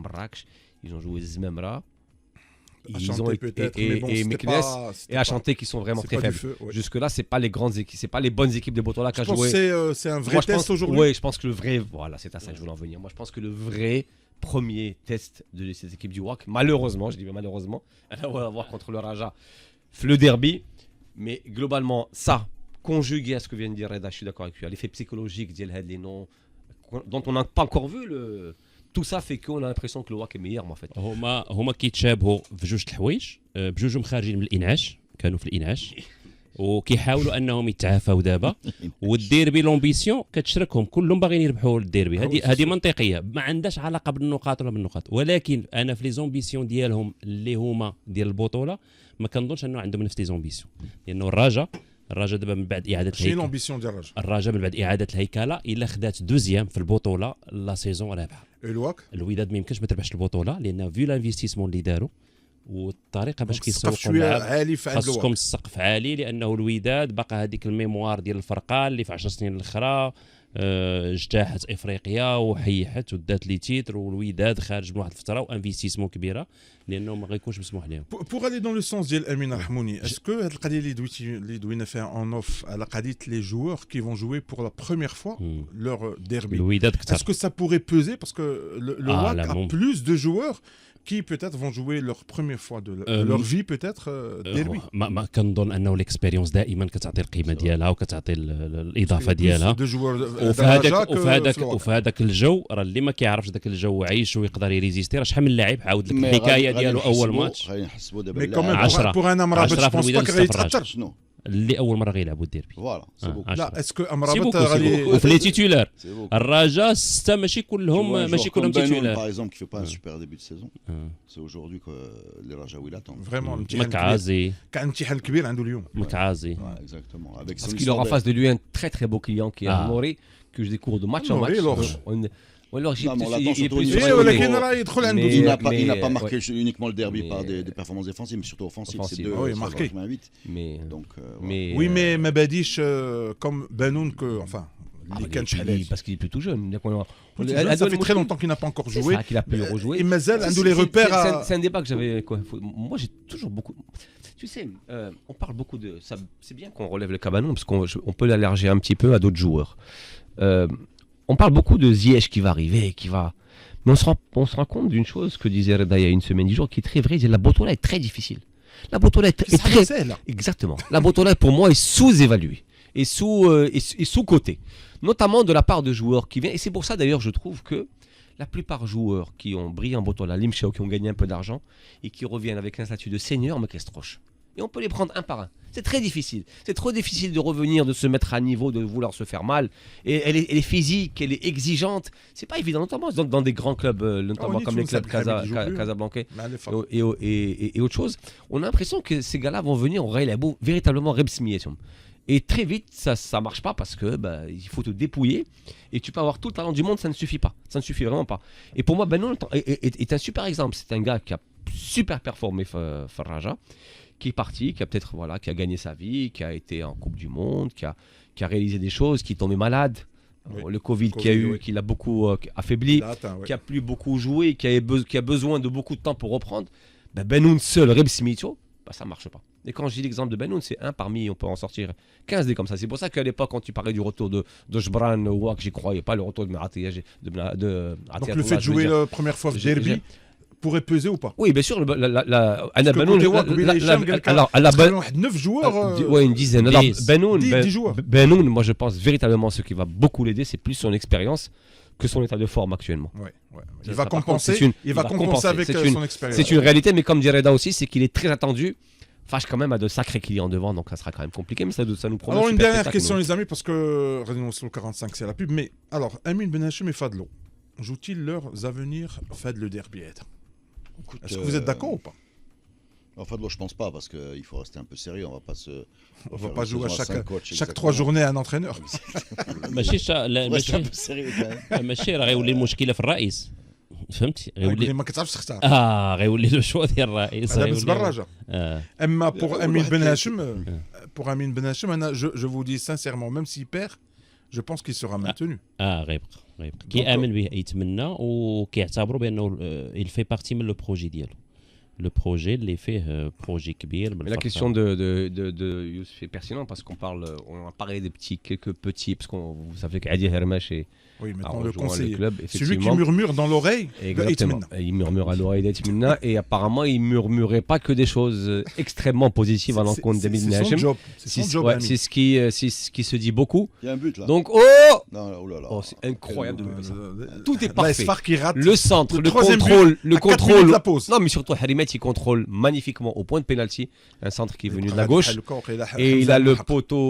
Marrakech, ils ont joué Zmemra. Ils ont et Meknes et Achanté qui sont vraiment très faibles. Jusque-là, c'est pas les grandes équipes, c'est pas les bonnes équipes de Botola qui a joué. C'est un vrai test aujourd'hui. Oui, je pense que le vrai, voilà, c'est à ça que je voulais en venir. Moi, je pense que le vrai premier test de cette équipe du WAC, malheureusement, je dis malheureusement, elle va avoir contre le Raja, le derby. Mais globalement, ça, conjugué à ce que vient de dire Reda, je suis d'accord avec lui, l'effet psychologique, les noms, dont on n'a pas encore vu le. Tout ça fait qu'on a l'impression que le WAC est meilleur en fait. هما كيتشابهوا في جوج الحوايج بجوجهم خارجين من الانعاش كانوا في الانعاش وكيحاولوا انهم يتعافوا دابا والديربي لومبيسيون كتشركهم كلهم باغيين يربحوا الديربي هذه منطقيه ما عندهاش علاقه بالنقاط ولا بالنقاط ولكن انا في لي زومبيسيون ديالهم اللي هما ديال البطوله ما كنظنش انه عندهم نفس لي زومبيسيون لانه الرجاء دابا من بعد اعاده شنو لومبيسيون ديال الرجاء من بعد اعاده الهيكله الا خدات دوزيام في البطوله لا سيزون رابحه. الوداد ما يمكنش ما تربحش البطوله لان فيو لانفيستيسمون اللي داروا والطريقه باش كيسوقوا اللعب خاصكم السقف عالي لانه الوداد باقى هذيك الميموار ديال الفرقه اللي في 10 سنين الاخرى اجتاحت افريقيا وحيحت ودات لي تيتر والوداد خارج من واحد الفتره وانفيستيسمون كبيره لانه ما غيكونش مسموح لهم. Pour aller dans le sens ديال امين رحموني, est-ce que هاد القضيه اللي دوينا فيها اون اوف على قضيه les joueurs qui vont jouer pour la première fois leur derby, est-ce que ça pourrait peser parce que le WAC a plus de joueurs qui peut-être vont jouer leur première fois de leur vie peut-être derby. ما كنظن انه الاكسبيريونس دائما كتعطي القيمه ديالها وكتعطي الاضافه ديالها وفي هذاك الجو راه اللي ما كيعرفش ذاك الجو عايش ويقدر يريزيستي راه شحال من لاعب عاود لك الحكايه ديالو اول ماتش غنحسبوا دابا مي كومون بور ان امرابط جو بونس با غيتاثر شنو اللي اول مره غيلعبوا الديربي فوالا لا اسكو امرابط غادي وفي لي تيتولار الرجاء 6 ماشي كلهم تيتولار باغ اكزومبل كي في با ان سوبر ديبي دو سيزون سي اجوردي كو لي رجاوي لاتون فريمون مكعازي كان امتحان كبير عنده اليوم مكعازي exactement avec parce qu'il aura en face de lui un très très beau client qui est Amoré que je découvre de match en match. ولكن راه يدخل عنده il n'a pas marqué uniquement le derby par des performances défensives mais surtout offensives, c'est deux marqué donc oui mais ما باديش comme Banoun que enfin اللي كان شحال parce qu'il est plutôt jeune. Ça fait très longtemps qu'il n'a pas encore joué. C'est ça qu'il a pu rejouer. Et Mazel عنده les repères. C'est un débat que j'avais moi j'ai toujours beaucoup. Tu sais, on parle beaucoup de ça. C'est bien qu'on relève le Cabanon parce qu'on peut l'élargir un petit peu à d'autres joueurs. On parle beaucoup de Ziyech qui va arriver, mais on se rend compte d'une chose que disait Reda il y a une semaine, 10 jours, qui est très vrai. La Botola est très difficile. La Botola est très exactement. La Botola pour moi est sous-évaluée et sous-cotée, notamment de la part de joueurs qui viennent. Et c'est pour ça d'ailleurs je trouve que la plupart joueurs qui ont brillé en Botola, Limchao, qui ont gagné un peu d'argent et qui reviennent avec un statut de senior, me castroche. Et on peut les prendre un par un. C'est très difficile. C'est trop difficile de revenir, de se mettre à niveau, de vouloir se faire mal. Et elle est physique, elle est exigeante. C'est pas évident, notamment dans des grands clubs, notamment comme les clubs Casablanca et autre chose. On a l'impression que ces gars-là vont venir au Real Abou véritablement Rebsmiyetum. Et très vite, ça marche pas parce que il faut te dépouiller et tu peux avoir tout le talent du monde, ça ne suffit pas. Ça ne suffit vraiment pas. Et pour moi, Banoun est un super exemple. C'est un gars qui a super performé Farraja, qui est parti, qui a peut-être qui a gagné sa vie, qui a été en Coupe du Monde, qui a réalisé des choses, qui est tombé malade. Oui. Le Covid qu'il y a eu, qui l'a beaucoup affaibli, qui a plus beaucoup joué, qui a besoin de beaucoup de temps pour reprendre. Benoun seul, Reb Smithio, ça marche pas. Et quand je dis l'exemple de Benoun, c'est un parmi, on peut en sortir 15 des comme ça. C'est pour ça qu'à l'époque, quand tu parlais du retour de Jbran ou Ouak, j'y croyais pas, le retour de Meratia. Donc le fait de jouer la première fois derby pourrait peser ou pas? Oui, bien sûr. Alors, 9 joueurs. Oui, une dizaine. 10 joueurs. Benoun, moi je pense véritablement ce qui va beaucoup l'aider, c'est plus son expérience que son état de forme actuellement. Ouais. Ça, Il va par contre, compenser. Il va compenser avec son expérience. C'est une réalité, mais comme dirait Reda aussi, c'est qu'il est très attendu. Fâche quand même à de sacrés clients devant, donc ça sera quand même compliqué, mais ça nous promet. Alors un une super dernière spectacle, question nous. les amis, parce que Radio 45 c'est la pub, mais alors Amin Benachem et Fadlo, jouent-ils leurs avenirs Fad le derby? Est-ce que vous êtes d'accord ou pas? Enfin, moi, je pense pas, parce qu'il faut rester un peu sérieux. On On va pas jouer à chaque 3 3 journées à un entraîneur. Reste un peu sérieux quand même. ماشي راه غيولي المشكله في الرئيس فهمتي غيولي ما كتعرفش تختار. غيولي لو شوا ديال الرئيس هذا بالنسبه غيولي- للرجاء. اما pour Amin Benachem, je vous dis sincèrement, même s'il perd, je pense qu'il sera maintenu. غيبقى كيامن به يتمنى وكيعتبروا بانه il fait partie من لو بروجي ديالو le projet اللي فيه بروجي كبير Mais la question de Youssef est pertinente parce qu'on a parlé des quelques petits, parce qu'on vous savez qu'Adi Hermesh est Oui, maintenant en le rejoint conseiller. le club, Celui qui effectivement. murmure dans l'oreille de Exactement. Eitmina. Il murmure à l'oreille d'Etmina et apparemment il murmurait pas que des choses extrêmement positives à l'encontre d'Amin C'est son Benachem. job. C'est son job, Ouais, Amin. c'est ce qui se dit beaucoup. Il y a un but là. Donc Non, oh là là. c'est incroyable. Tout est Là, parfait. Esfar qui rate. Le centre, le troisième contrôle, but le à 4 minutes contrôle. de la pause. Non, mais surtout Harimet il contrôle magnifiquement au point de pénalty, un centre qui est venu de la gauche et il a le poteau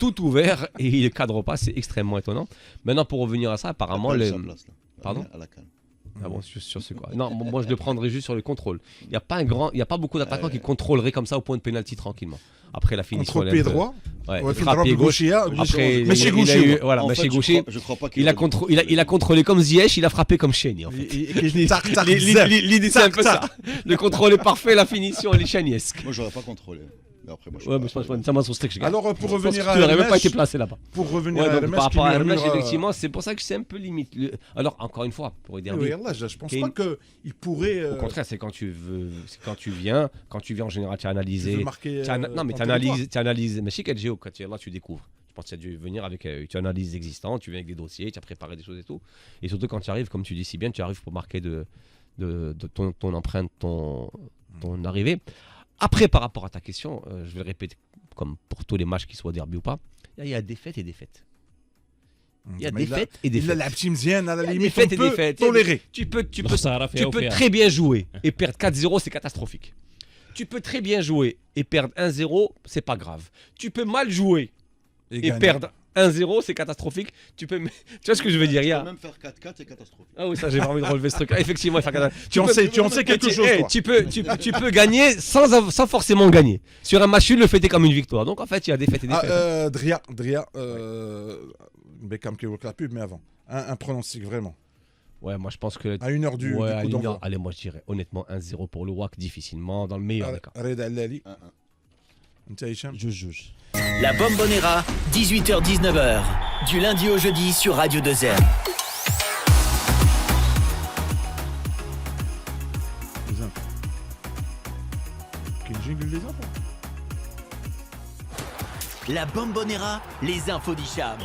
tout ouvert et il ne cadre pas, c'est extrêmement étonnant. Maintenant pour revenir à ça, apparemment Pas de les sa place, là. Pardon À la canne. Ah bon, sur ce quoi. Non, moi je le prendrais juste sur le contrôle. Il y a pas beaucoup d'attaquants qui contrôleraient comme ça au point de pénalty tranquillement. Après la finition. Contre pied droit. Ouais, Ouais, frappe pied gauche. Après, mais chez Gouchi. Voilà, En mais fait, chez Gouchi. je crois pas qu'il Il a contrôlé comme Ziyech, il a frappé comme Chenny en fait. L'idée c'est un peu ça. Le contrôle est parfait, la finition elle est cheniesque. Moi, j'aurais pas contrôlé. Mais après, moi, je Ouais, mais je pense que ça m'a sauté. Alors pour revenir à tu n'aurais même pas Hermès, été placé là-bas. pour revenir Ouais, à donc, Hermès par rapport à qui Hermès, murmure, effectivement, c'est pour ça que c'est un peu limite. Alors, encore une fois, pour aider oui, là, je pense pas qu'il pourrait. Au contraire, c'est quand tu viens en général, tu as analysé. Non, mais tu analyses. Mais chez Kedjeo, quand tu es là, tu découvres. Je pense que tu as dû venir avec. Tu analyses l'existant, tu viens avec des dossiers, tu as préparé des choses et tout. Et surtout, quand tu arrives, comme tu dis si bien, tu arrives pour marquer de ton empreinte, ton arrivée. Après, par rapport à ta question, je vais le répéter, comme pour tous les matchs, qu'ils soient derby ou pas, il y a défaite et défaite. Il y a défaite et défaite. Il a la petite Mzienne, à la limite, Défaite on et peut défaite. tolérer. Tu peux الخساره فيها tu peux وفيها. très bien jouer et perdre 4-0, c'est catastrophique. Tu peux très bien jouer et perdre 1-0, c'est pas grave. Tu peux mal jouer et gagner. perdre 1-0, c'est catastrophique. Tu vois ce que je veux dire? Il y a... Même faire 4-4, c'est catastrophique. Ah oui, ça j'ai pas envie de relever ce truc. Effectivement, il faut Tu en sais quelque chose, toi. Tu peux gagner sans forcément gagner. Sur un match nul, le fêter comme une victoire. Donc en fait, il y a défaite et défaite. Dria, Beckham qui évoque la pub, mais avant. Un pronostic vraiment. Ouais, moi je pense que À 1h du ouais, coup d'envoi. allez, moi je dirais honnêtement 1-0 pour le WAC difficilement dans le meilleur des cas. Reda Allali. 1-1. انت هشام. جوج La Bombonera, 18h-19h, du lundi au jeudi sur Radio 2R. Les infos. Quel jingle les infos. La Bombonera, les infos d'Hicham.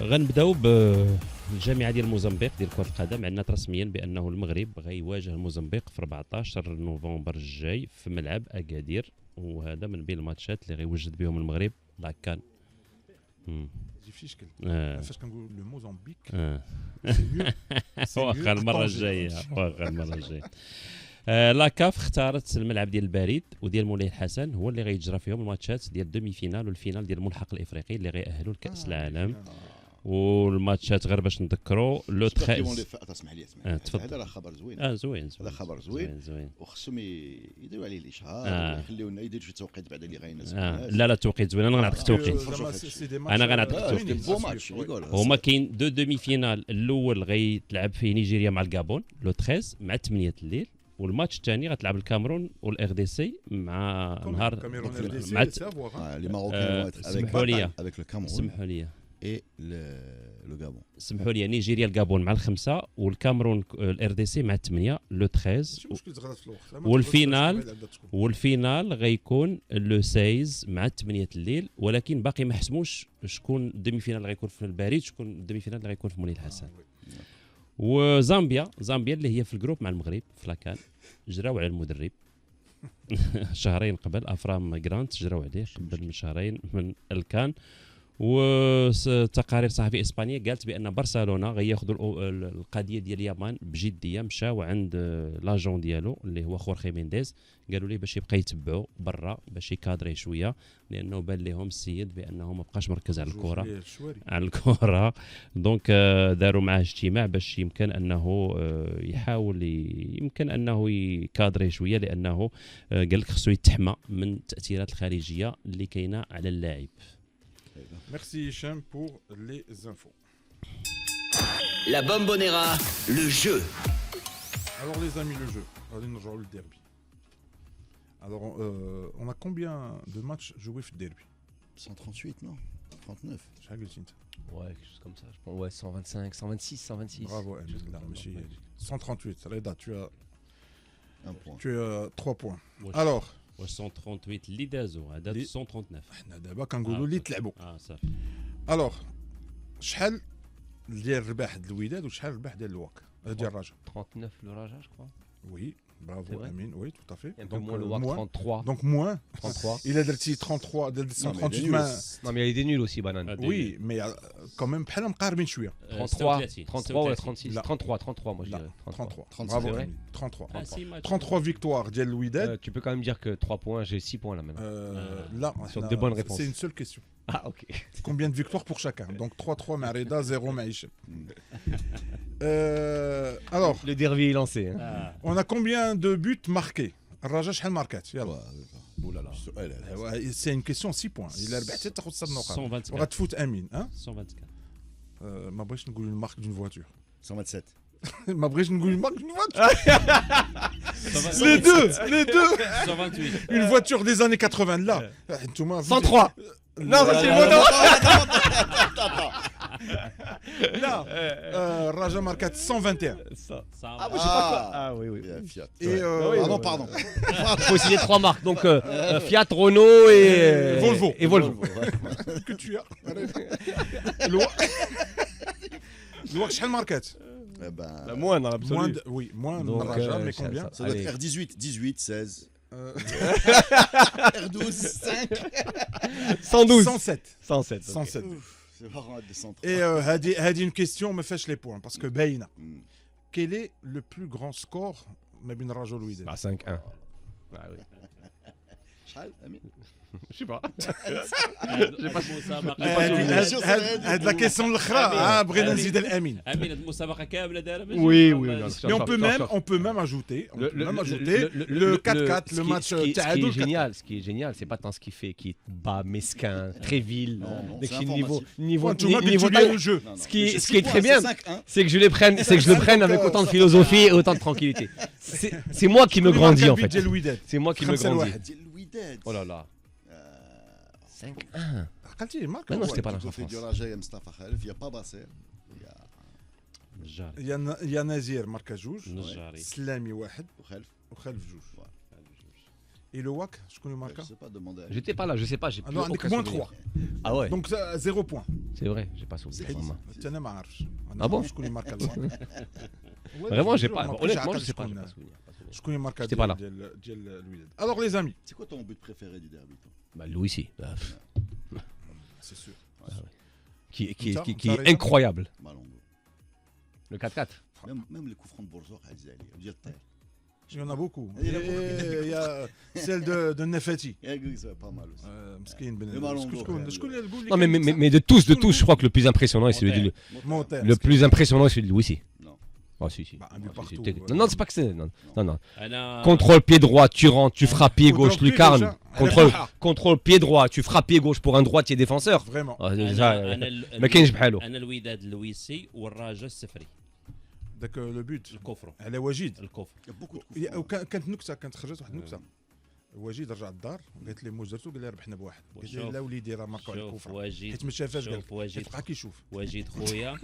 غنبداو بالجامعه ديال موزمبيق ديال كره القدم. عندنا رسميا بانه المغرب غيواجه موزمبيق في 14 نوفمبر الجاي في ملعب اكادير، وهذا من بين الماتشات اللي غيوجد بهم المغرب لا كان. فاش كنقول لو موزامبيك واخا المره الجايه لاكاف اختارت الملعب ديال البريد وديال مولاي الحسن هو اللي غيتجرى فيهم الماتشات ديال الدومي فينال والفينال ديال الملحق الافريقي اللي غيأهلوا لكأس العالم. والماتشات غير باش نذكروا لو 13. اسمح لي تفضل. هذا راه خبر زوين. زوين هذا خبر زوين وخصهم يديروا عليه الاشهار ويخليو لنا يديروا شي توقيت بعد اللي غيناسب الناس. لا توقيت زوين. انا غنعطيك توقيت. انا غنعطيك توقيت. توقيت. بو ماتش هما كاين دو دومي فينال. الاول غيتلعب فيه نيجيريا مع الكابون لو 13 مع 8 الليل، والماتش الثاني غتلعب الكاميرون والار دي سي مع نهار مع لي ماروكان سمحوا لي avec le Cameroun سمحوا لي et le Gabon. سمحوا لي نيجيريا الكابون مع الخمسة والكاميرون الار دي سي مع 8 لو 13 والفينال غيكون لو 16 مع 8 الليل، ولكن باقي ما حسموش شكون الدومي فينال اللي غيكون في البريد شكون الدومي فينال اللي غيكون في مولاي الحسن. وزامبيا اللي هي في الجروب مع المغرب في لاكان جراو على المدرب شهرين قبل. افرام جرانت جراو عليه قبل من شهرين من الكان، وتقارير صحفيه اسبانيه قالت بان برشلونه غياخذوا القضيه ديال اليابان بجديه. مشاو عند لاجون ديالو اللي هو خورخي مينديز، قالوا ليه باش يبقى يتبعوا برا باش يكادري شويه، لانه بان لهم السيد بانه ما بقاش مركز على الكره على الكره. دونك داروا معاه اجتماع باش يمكن انه يحاول يمكن انه يكادري شويه، لانه قال لك خصو يتحمى من التاثيرات الخارجيه اللي كاينه على اللاعب. Merci Hicham pour les infos. La Bombonera, le jeu. Alors les amis, le jeu. Allez, nous jouons le derby. Alors, on a combien de matchs joués au derby? 138, non 39. شحال قلتي انت؟ Ouais, quelque chose comme ça. Je pense, ouais, 125, 126, 126. Bravo, Emile. Là, monsieur, 138. Reda, Un point. tu as 3 points. واش Alors, 138 اللي دازوا هذا 139. حنا دابا كنقولوا اللي تلعبوا. صافي. Alors, شحال ديال الرباح ديال الوداد وشحال الرباح ديال الواك ديال الرجاء؟ 39 le Raja, je crois. Oui, bravo C'est vrai Amine, oui, tout à fait. Un peu moins le WAC, 33. Donc moins. 33. Il a درتي 33 ديال 138 ما Non, mais il y a des nuls aussi, Banane. oui, mais quand même بحال مقاربين شويه. 33, 33 ou 36. لا. 33, moi je لا. dirais. 33. 33. Bravo C'est vrai Amine. 33. Ah, 33 victoires ديال الوداد. Tu peux quand même dire que 3 points, j'ai 6 points là maintenant. Là, Sur des bonnes réponses. C'est une seule question. Ah, ok. Combien de victoires pour chacun? Donc 3-3 مع رضا 0 مع هشام. Alors, Le derby est lancé. Hein. on a combien de buts marqués? الرجاء شحال ماركات؟ يلا. Oh là là. C'est une question 6 points. إلا ربحتي تاخذ 6 نقاط. 124. وغتفوت امين ها؟ 124. ما بغيتش نقول المارك دون فواتور. 127. ما بغيتش نقول المارك دون فواتور. Les deux. 128. Une voiture des années 80 là. انتوما 103. Non, ça c'est le mot. لا الرجاء ماركات 121. Ah, moi, je sais pas quoi. Ah, oui, oui. Fiat. Et Pardon. Il faut citer 3 marques. Donc, Fiat, Renault et Volvo. Et Volvo. que tu as. الوقت شحال ماركات؟ Eh ben, Moins dans Moins l'absolu. de, oui, moins Donc, de Raja, mais combien? ça doit allez. être R18, 18, 16. R12, 5. 112. 107. 107. 107. C'est marrant de descendre. Et هذه une question me fâche les points parce que باينه. Quel est le plus grand score ما بين الرجاء والوداد؟ Bah, 5-1. Ah, oui. شحال امين؟ Je sais pas. هاد la question الاخرى بغينا نزيد الامين. امين المسابقه كامله دايره Oui, oui. Mais on peut même ajouter le 4-4, le match Ce qui est تعادل. génial, c'est pas tant ce qu'il fait, qui est bas, mesquin, très vil. Non, dès c'est que informatif. niveau انتوما niveau كتجيو لي الجو. Ce qui est très bien, c'est que je les prenne, le prenne avec autant de philosophie et autant de tranquillité. C'est moi qui me grandis en fait. ديال الوداد. C'est moi qui me 5-1. grandis. ديال الوداد. Oh là là. 5-1. عقلتي مارك. Mais non, c'était pas la في France. ديال الرجاء مصطفى خالف، يا با باسير. نجار يا نزير ماركا جوج. نجاري سلامي واحد وخالف. وخالف جوج. Et le WAC, شكون اللي ماركا؟ Je sais pas demander. J'étais pas là, je sais pas, j'ai plus non, avec aucun moins souvenir. 3. Ah ouais, Donc 0 point. c'est vrai, j'ai pas souvenir. vraiment. انا ما عارفش. Ah bon شكون اللي ماركا الواك؟ Vraiment, j'ai pas. ما بقيتش Honnêtement, عاقل je sais pas. J'ai شكون- pas souvenir. Pas souvenir. شكون اللي ماركا J'étais pas là. ديال الوداد. Alors les amis, C'est quoi ton but préféré du derby toi? Bah, Louis, si. c'est sûr. Qui est incroyable. Malongo. Le 4-4. Même les coups francs de Bourgeois, Azali, ديال الطير. Il y en a beaucoup. Il y en a beaucoup. Il y a celle de Nefati. C'est pas mal aussi. مسكين بن Le Malongo. شكون اللي يقول Non, mais de tous, je crois que le plus impressionnant est celui de Montaigne. le plus impressionnant est celui de Louis, si. Non. Ah, si. Bah, un but Si, partout, si. ouais. Non, c'est pas que c'est. Non. انا Contrôle pied droit, tu rentres, tu frappes pied gauche, Contrôle lucarne. déjà. Contrôle pied droit, tu frappes pied gauche pour un droitier défenseur. Vraiment. Ah, déjà, انا ما كاينش بحالو. انا الوداد اللويسي والرجاء السفري داك لو بوت الكفر على وجيد. الكفر. Il y a beaucoup de coups francs. وكانت نكته، كانت خرجت واحد النكته. وجيد رجع الدار قالت لي موجرتو قال لي ربحنا بواحد. قلت لي لا وليدي راه ماركو على شوف الكوفه. واجد حيت ما شافاش قال شوف واجد بقى كيشوف. واجد خويا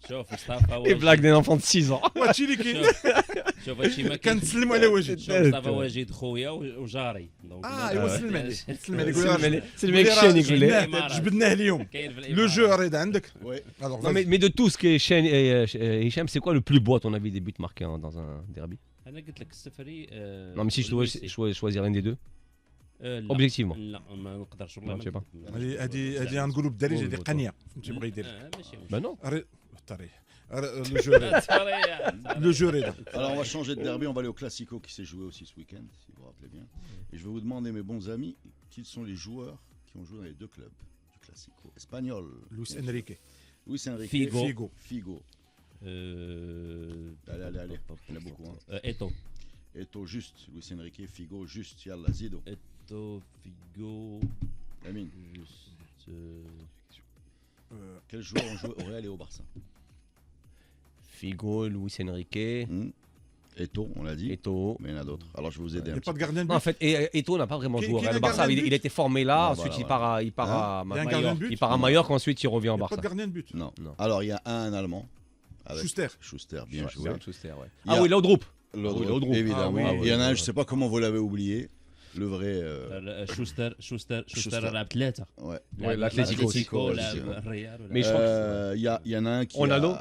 شوف مصطفى Les واجد blagues d'un enfant de 6 ans. وهادشي اللي كاين. شوف هادشي ما كاينش. كنسلموا على وجيد. شوف مصطفى واجد خويا وجاري دونك ايوا سلم عليه سلم عليه C'est le mec chien, il voulait. جبدناه اليوم. كاين في لو جو ريد عندك. Ouais. Alors Non, mais de tout ce qui est Chen et Hicham, c'est quoi le plus beau à ton avis des buts marqués dans un derby? انا قلت لك السفري Non, mais si je dois choisir l'un des deux. لا. اوبجيكتيفمون لا ما نقدرش ما والله. هذه غنقولوا بالدارجه ديال قنيه فهمتي بغى يدير ماشي با نو الطريح le juré. Le juré. Alors on va changer de derby, on va aller au Classico qui s'est joué aussi ce week-end, si vous vous rappelez bien. Et je vais vous demander, mes bons amis, qui sont les joueurs qui ont joué dans les deux clubs du Classico espagnol. Luis Enrique. Luis Enrique. Figo. Allez, il y en a beaucoup. Hein. Eto juste, Luis Enrique, Figo juste, Yalla Zido. Eto, Figo. Amine. Juste. Quels joueurs ont joué au Real et au Barça? Figo, Luis Enrique. Eto, on l'a dit. Eto. Mais il y en a d'autres. Alors je vais vous aider un Il n'y a petit pas de gardien de Non, but. en fait, Eto n'a pas vraiment joué au Qui Real est le Barça. gardien de Il a but été formé là, Ah, ensuite voilà, il part à Il y a un gardien de Mallorca. but. Il part à Mallorca, ensuite il revient au Il n'y a pas Barça. de gardien de but. Non. Non. Alors il y a un Allemand. Avec Schuster. Bien joué. Schuster, ouais. Il y a- Ah oui, Laudrup. L'autre, évidemment. Ah oui. Il y en a un, je ne sais pas comment vous l'avez oublié. Le vrai. شوستر لعب 3 Ouais. Ouais, l'Atlético, لعب الريال Mais je crois Il y en a un qui. Ronaldo.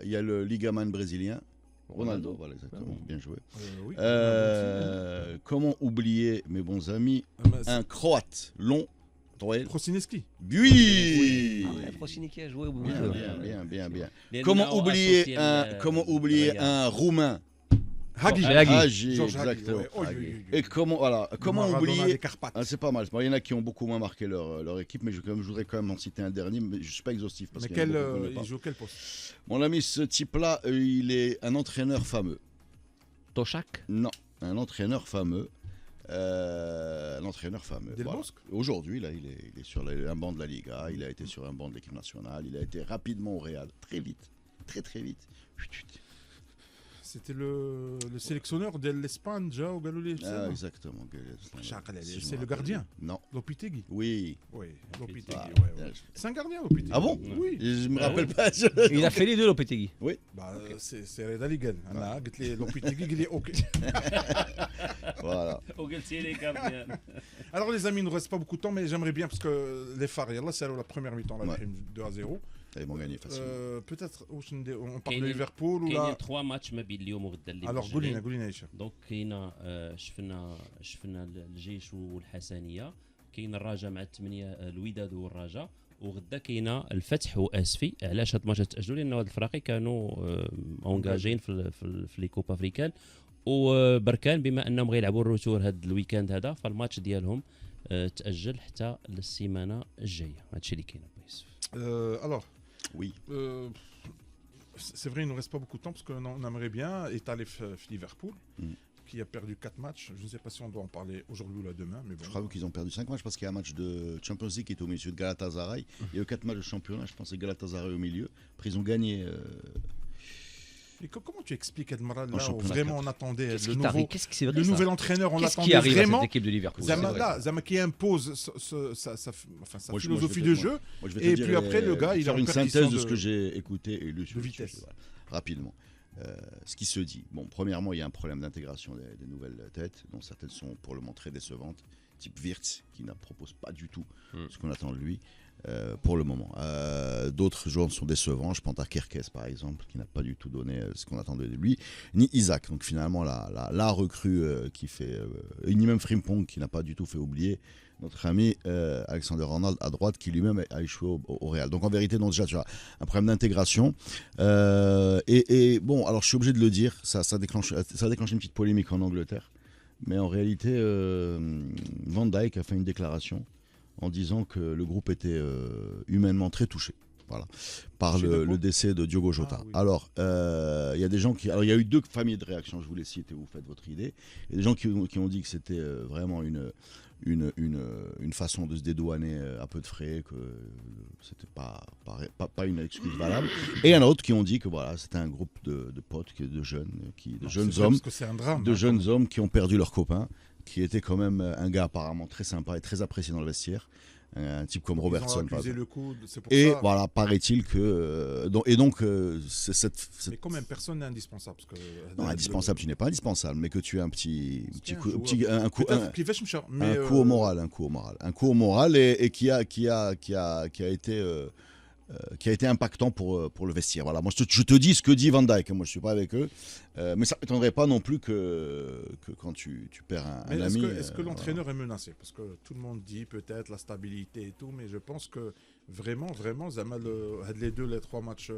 Il y a le ligaman brésilien. Ronaldo, voilà, exactement. Bien joué. Oui. Comment oublier, mes bons amis, un Croate long, droit. Krosineski. Oui. Frosini qui a joué au bout Bien. Comment oublier un Roumain? Hagi. Hagi, Georges Hagi, exactement. ouais. Oh, oui. Et comment Maradona oublier des Carpates. C'est pas mal. Il y en a qui ont beaucoup moins marqué leur équipe, mais je voudrais quand même en citer un dernier, mais je ne suis pas exhaustif. Parce Mais qu'il y en a beaucoup qu'on connaît il pas. joue quel poste? Mon ami, ce type-là, il est un entraîneur fameux. Toshak. Non, un entraîneur fameux. Del Voilà. Bosque. Aujourd'hui, là, il est sur un banc de la Liga, il a été sur un banc de l'équipe nationale, il a été rapidement au Real, très vite, très vite. C'était le sélectionneur de l'Espagne, Joao Galolé. Ah, exactement. C'est le gardien. Non. Lopetegui. Oui. Oui, Lopetegui. Ah, Ouais. C'est un gardien, Lopetegui. Ah bon? Oui. Je me rappelle pas. Il a fait les deux, Lopetegui. Bah, c'est Reda Ligan. Anna, قلت لي Lopetegui, قال لي OK. Voilà. وقلتي لي كارديان. Alors les amis, il ne nous reste pas beaucoup de temps, mais j'aimerais bien, parce que les phares, là, c'est la première mi-temps, là, Ouais. 2-0. Ils m'ont gagné facilement. Peut-être, on parle de Liverpool ou كاينين là. 3 ماتش ما بين اليوم وغدا اللي Alors, قول لنا هشام. دونك كاينه شفنا الجيش والحسنيه، كاين الرجاء مع الثمانيه الوداد والرجاء، وغدا كاينه الفتح واسفي. علاش هاد الماتشات تاجلوا؟ لان هاد الفراقي كانوا اونجاجين في لي كوب افريكان، وبركان بما انهم غيلعبوا الروتور هاد الويكاند هذا، فالماتش ديالهم تاجل حتى للسيمانه الجايه. هادشي اللي كاين ابو يوسف. Alors. Oui. C'est vrai, il ne nous reste pas beaucoup de temps parce qu'on aimerait bien étaler Liverpool, qui a perdu 4 matchs. Je ne sais pas si on doit en parler aujourd'hui ou là demain. Mais bon. Je crois qu'ils ont perdu 5 matchs parce qu'il y a un match de Champions League qui est au milieu de Galatasaray. Il y a eu 4 matchs de championnat, je pense que c'est Galatasaray au milieu. Après, ils ont gagné. Et comment tu expliques Edmara là où championnat vraiment on attendait Qu'est-ce le nouvel entraîneur, on Qu'est-ce qui l'attendait arrive à vraiment. cette équipe de Liverpool? Zama qui impose sa philosophie de jeu. Moi, je vais Et te puis après, le gars, il a faire une une synthèse de perdition ce que j'ai écouté et lu sur de le vitesse. sujet, voilà. Rapidement. Ce qui se dit. Bon, premièrement, il y a un problème d'intégration des nouvelles têtes, dont certaines sont pour le moment très décevantes, type Wirtz, qui ne propose pas du tout ce qu'on attend de lui pour le moment. D'autres joueurs sont décevants. Je pense à Kerkez, par exemple, qui n'a pas du tout donné ce qu'on attendait de lui, ni Isaac. Donc finalement, la recrue qui fait, ni même Frimpong, qui n'a pas du tout fait oublier notre ami Alexander Arnold à droite, qui lui-même a échoué au Real. Donc en vérité, déjà, tu as un problème d'intégration. Et bon, alors je suis obligé de le dire, ça déclenche une petite polémique en Angleterre. Mais en réalité, Van Dijk a fait une déclaration en disant que le groupe était humainement très touché. Voilà, par le décès de Diogo Jota. Ah, oui. Alors, il y a des gens qui... Alors, il y a eu 2 familles de réactions, je vous les cite et vous faites votre idée. Il y a des gens qui ont dit que c'était vraiment une façon de se dédouaner à peu de frais, que c'était pas une excuse valable. Et il y en a d'autres qui ont dit que voilà, c'était un groupe de potes, de jeunes hommes, Parce que c'est un drame. jeunes hommes qui ont perdu leurs copains, qui était quand même un gars apparemment très sympa et très apprécié dans le vestiaire. Un type comme Robertson. Ils ont accusé le coup, c'est pour et ça. voilà, paraît-il que... c'est cette... Mais quand même, personne n'est indispensable. Parce que, Non, indispensable, tu n'es pas indispensable, mais que tu as un coup au moral, et qui a été qui a été impactant pour le vestiaire. Voilà, moi je te dis ce que dit Van Dijk, moi je suis pas avec eux, mais ça ne m'étonnerait pas non plus que quand tu perds un ami... Est-ce que l'entraîneur est menacé? Parce que tout le monde dit peut-être la stabilité et tout, mais je pense que vraiment, Zamal, les 3 matchs...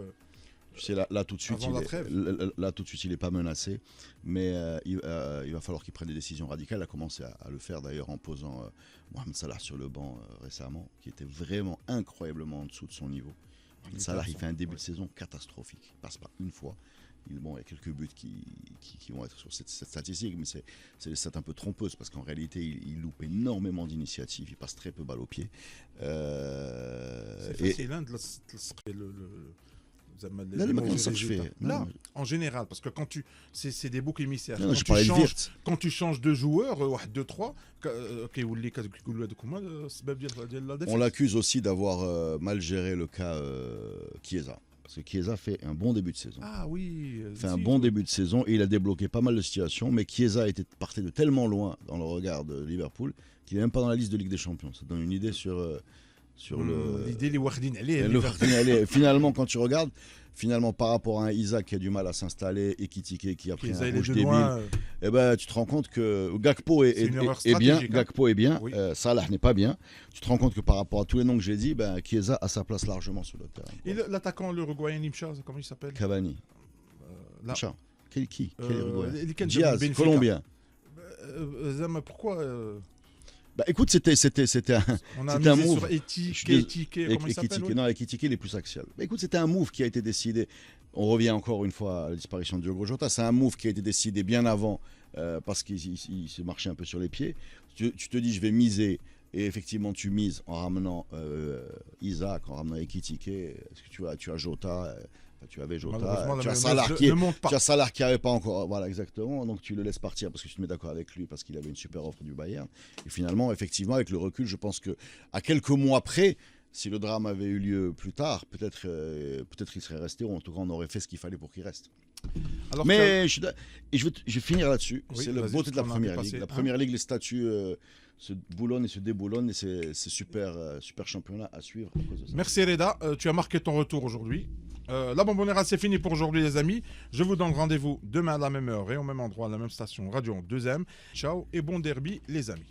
Tu sais, là tout de suite, il n'est pas menacé, mais il va falloir qu'il prenne des décisions radicales. Il a commencé à le faire d'ailleurs en posant Mohamed Salah sur le banc récemment, qui était vraiment incroyablement en dessous de son niveau. Mohamed Salah, il fait un début de saison catastrophique. Il passe pas une fois. Il y a quelques buts qui vont être sur cette statistique, mais c'est un peu trompeuse parce qu'en réalité, il loupe énormément d'initiatives. Il passe très peu balle au pied. C'est facile Là, en général, parce que quand c'est des boucs émissaires. Quand tu changes de joueur, 1, 2, 3, on l'accuse aussi d'avoir mal géré le cas Chiesa. Parce que Chiesa fait un bon début de saison. Ah oui. Fait un bon début de saison et il a débloqué pas mal de situations. Mais Chiesa partait de tellement loin dans le regard de Liverpool qu'il n'est même pas dans la liste de Ligue des Champions. Ça donne une idée sur l'idée les Wardin. Finalement, quand tu regardes, par rapport à un Isaac qui a du mal à s'installer et qui a pris un rouge débile, tu te rends compte que Gakpo est bien. Gakpo est bien. Oui. Salah n'est pas bien. Tu te rends compte que par rapport à tous les noms que j'ai dit, Chiesa a sa place largement sur le terrain. Et l'attaquant l'Uruguayen Nimcha, comment il s'appelle? Cavani. Nimcha. Quel Uruguayen? Diaz, colombien. Pourquoi écoute, c'était un move. Sur Ekitike, non, Ekitike, il est plus axial. Écoute, c'était un move qui a été décidé. On revient encore une fois à la disparition de Diogo Jota. C'est un move qui a été décidé bien avant parce qu'il se marchait un peu sur les pieds. Tu te dis, je vais miser. Et effectivement, tu mises en ramenant Isaac, en ramenant Ekitike. Est-ce que tu as Jota? Tu avais Jota, tu as Salah qui n'avait pas encore. Voilà, exactement. Donc tu le laisses partir parce que tu te mets d'accord avec lui parce qu'il avait une super offre du Bayern. Et finalement, effectivement, avec le recul, je pense qu'à quelques mois près, si le drame avait eu lieu plus tard, peut-être il serait resté, ou en tout cas, on aurait fait ce qu'il fallait pour qu'il reste. Mais je vais finir là-dessus. Oui, c'est la beauté de la Première Ligue. La Première Ligue, les statuts se boulonnent et se déboulonnent et c'est super championnat à suivre à cause de ça. Merci Reda, tu as marqué ton retour aujourd'hui. La Bombonera, c'est fini pour aujourd'hui les amis. Je vous donne rendez-vous demain à la même heure et au même endroit, à la même station Radio 2M. Ciao et bon derby les amis.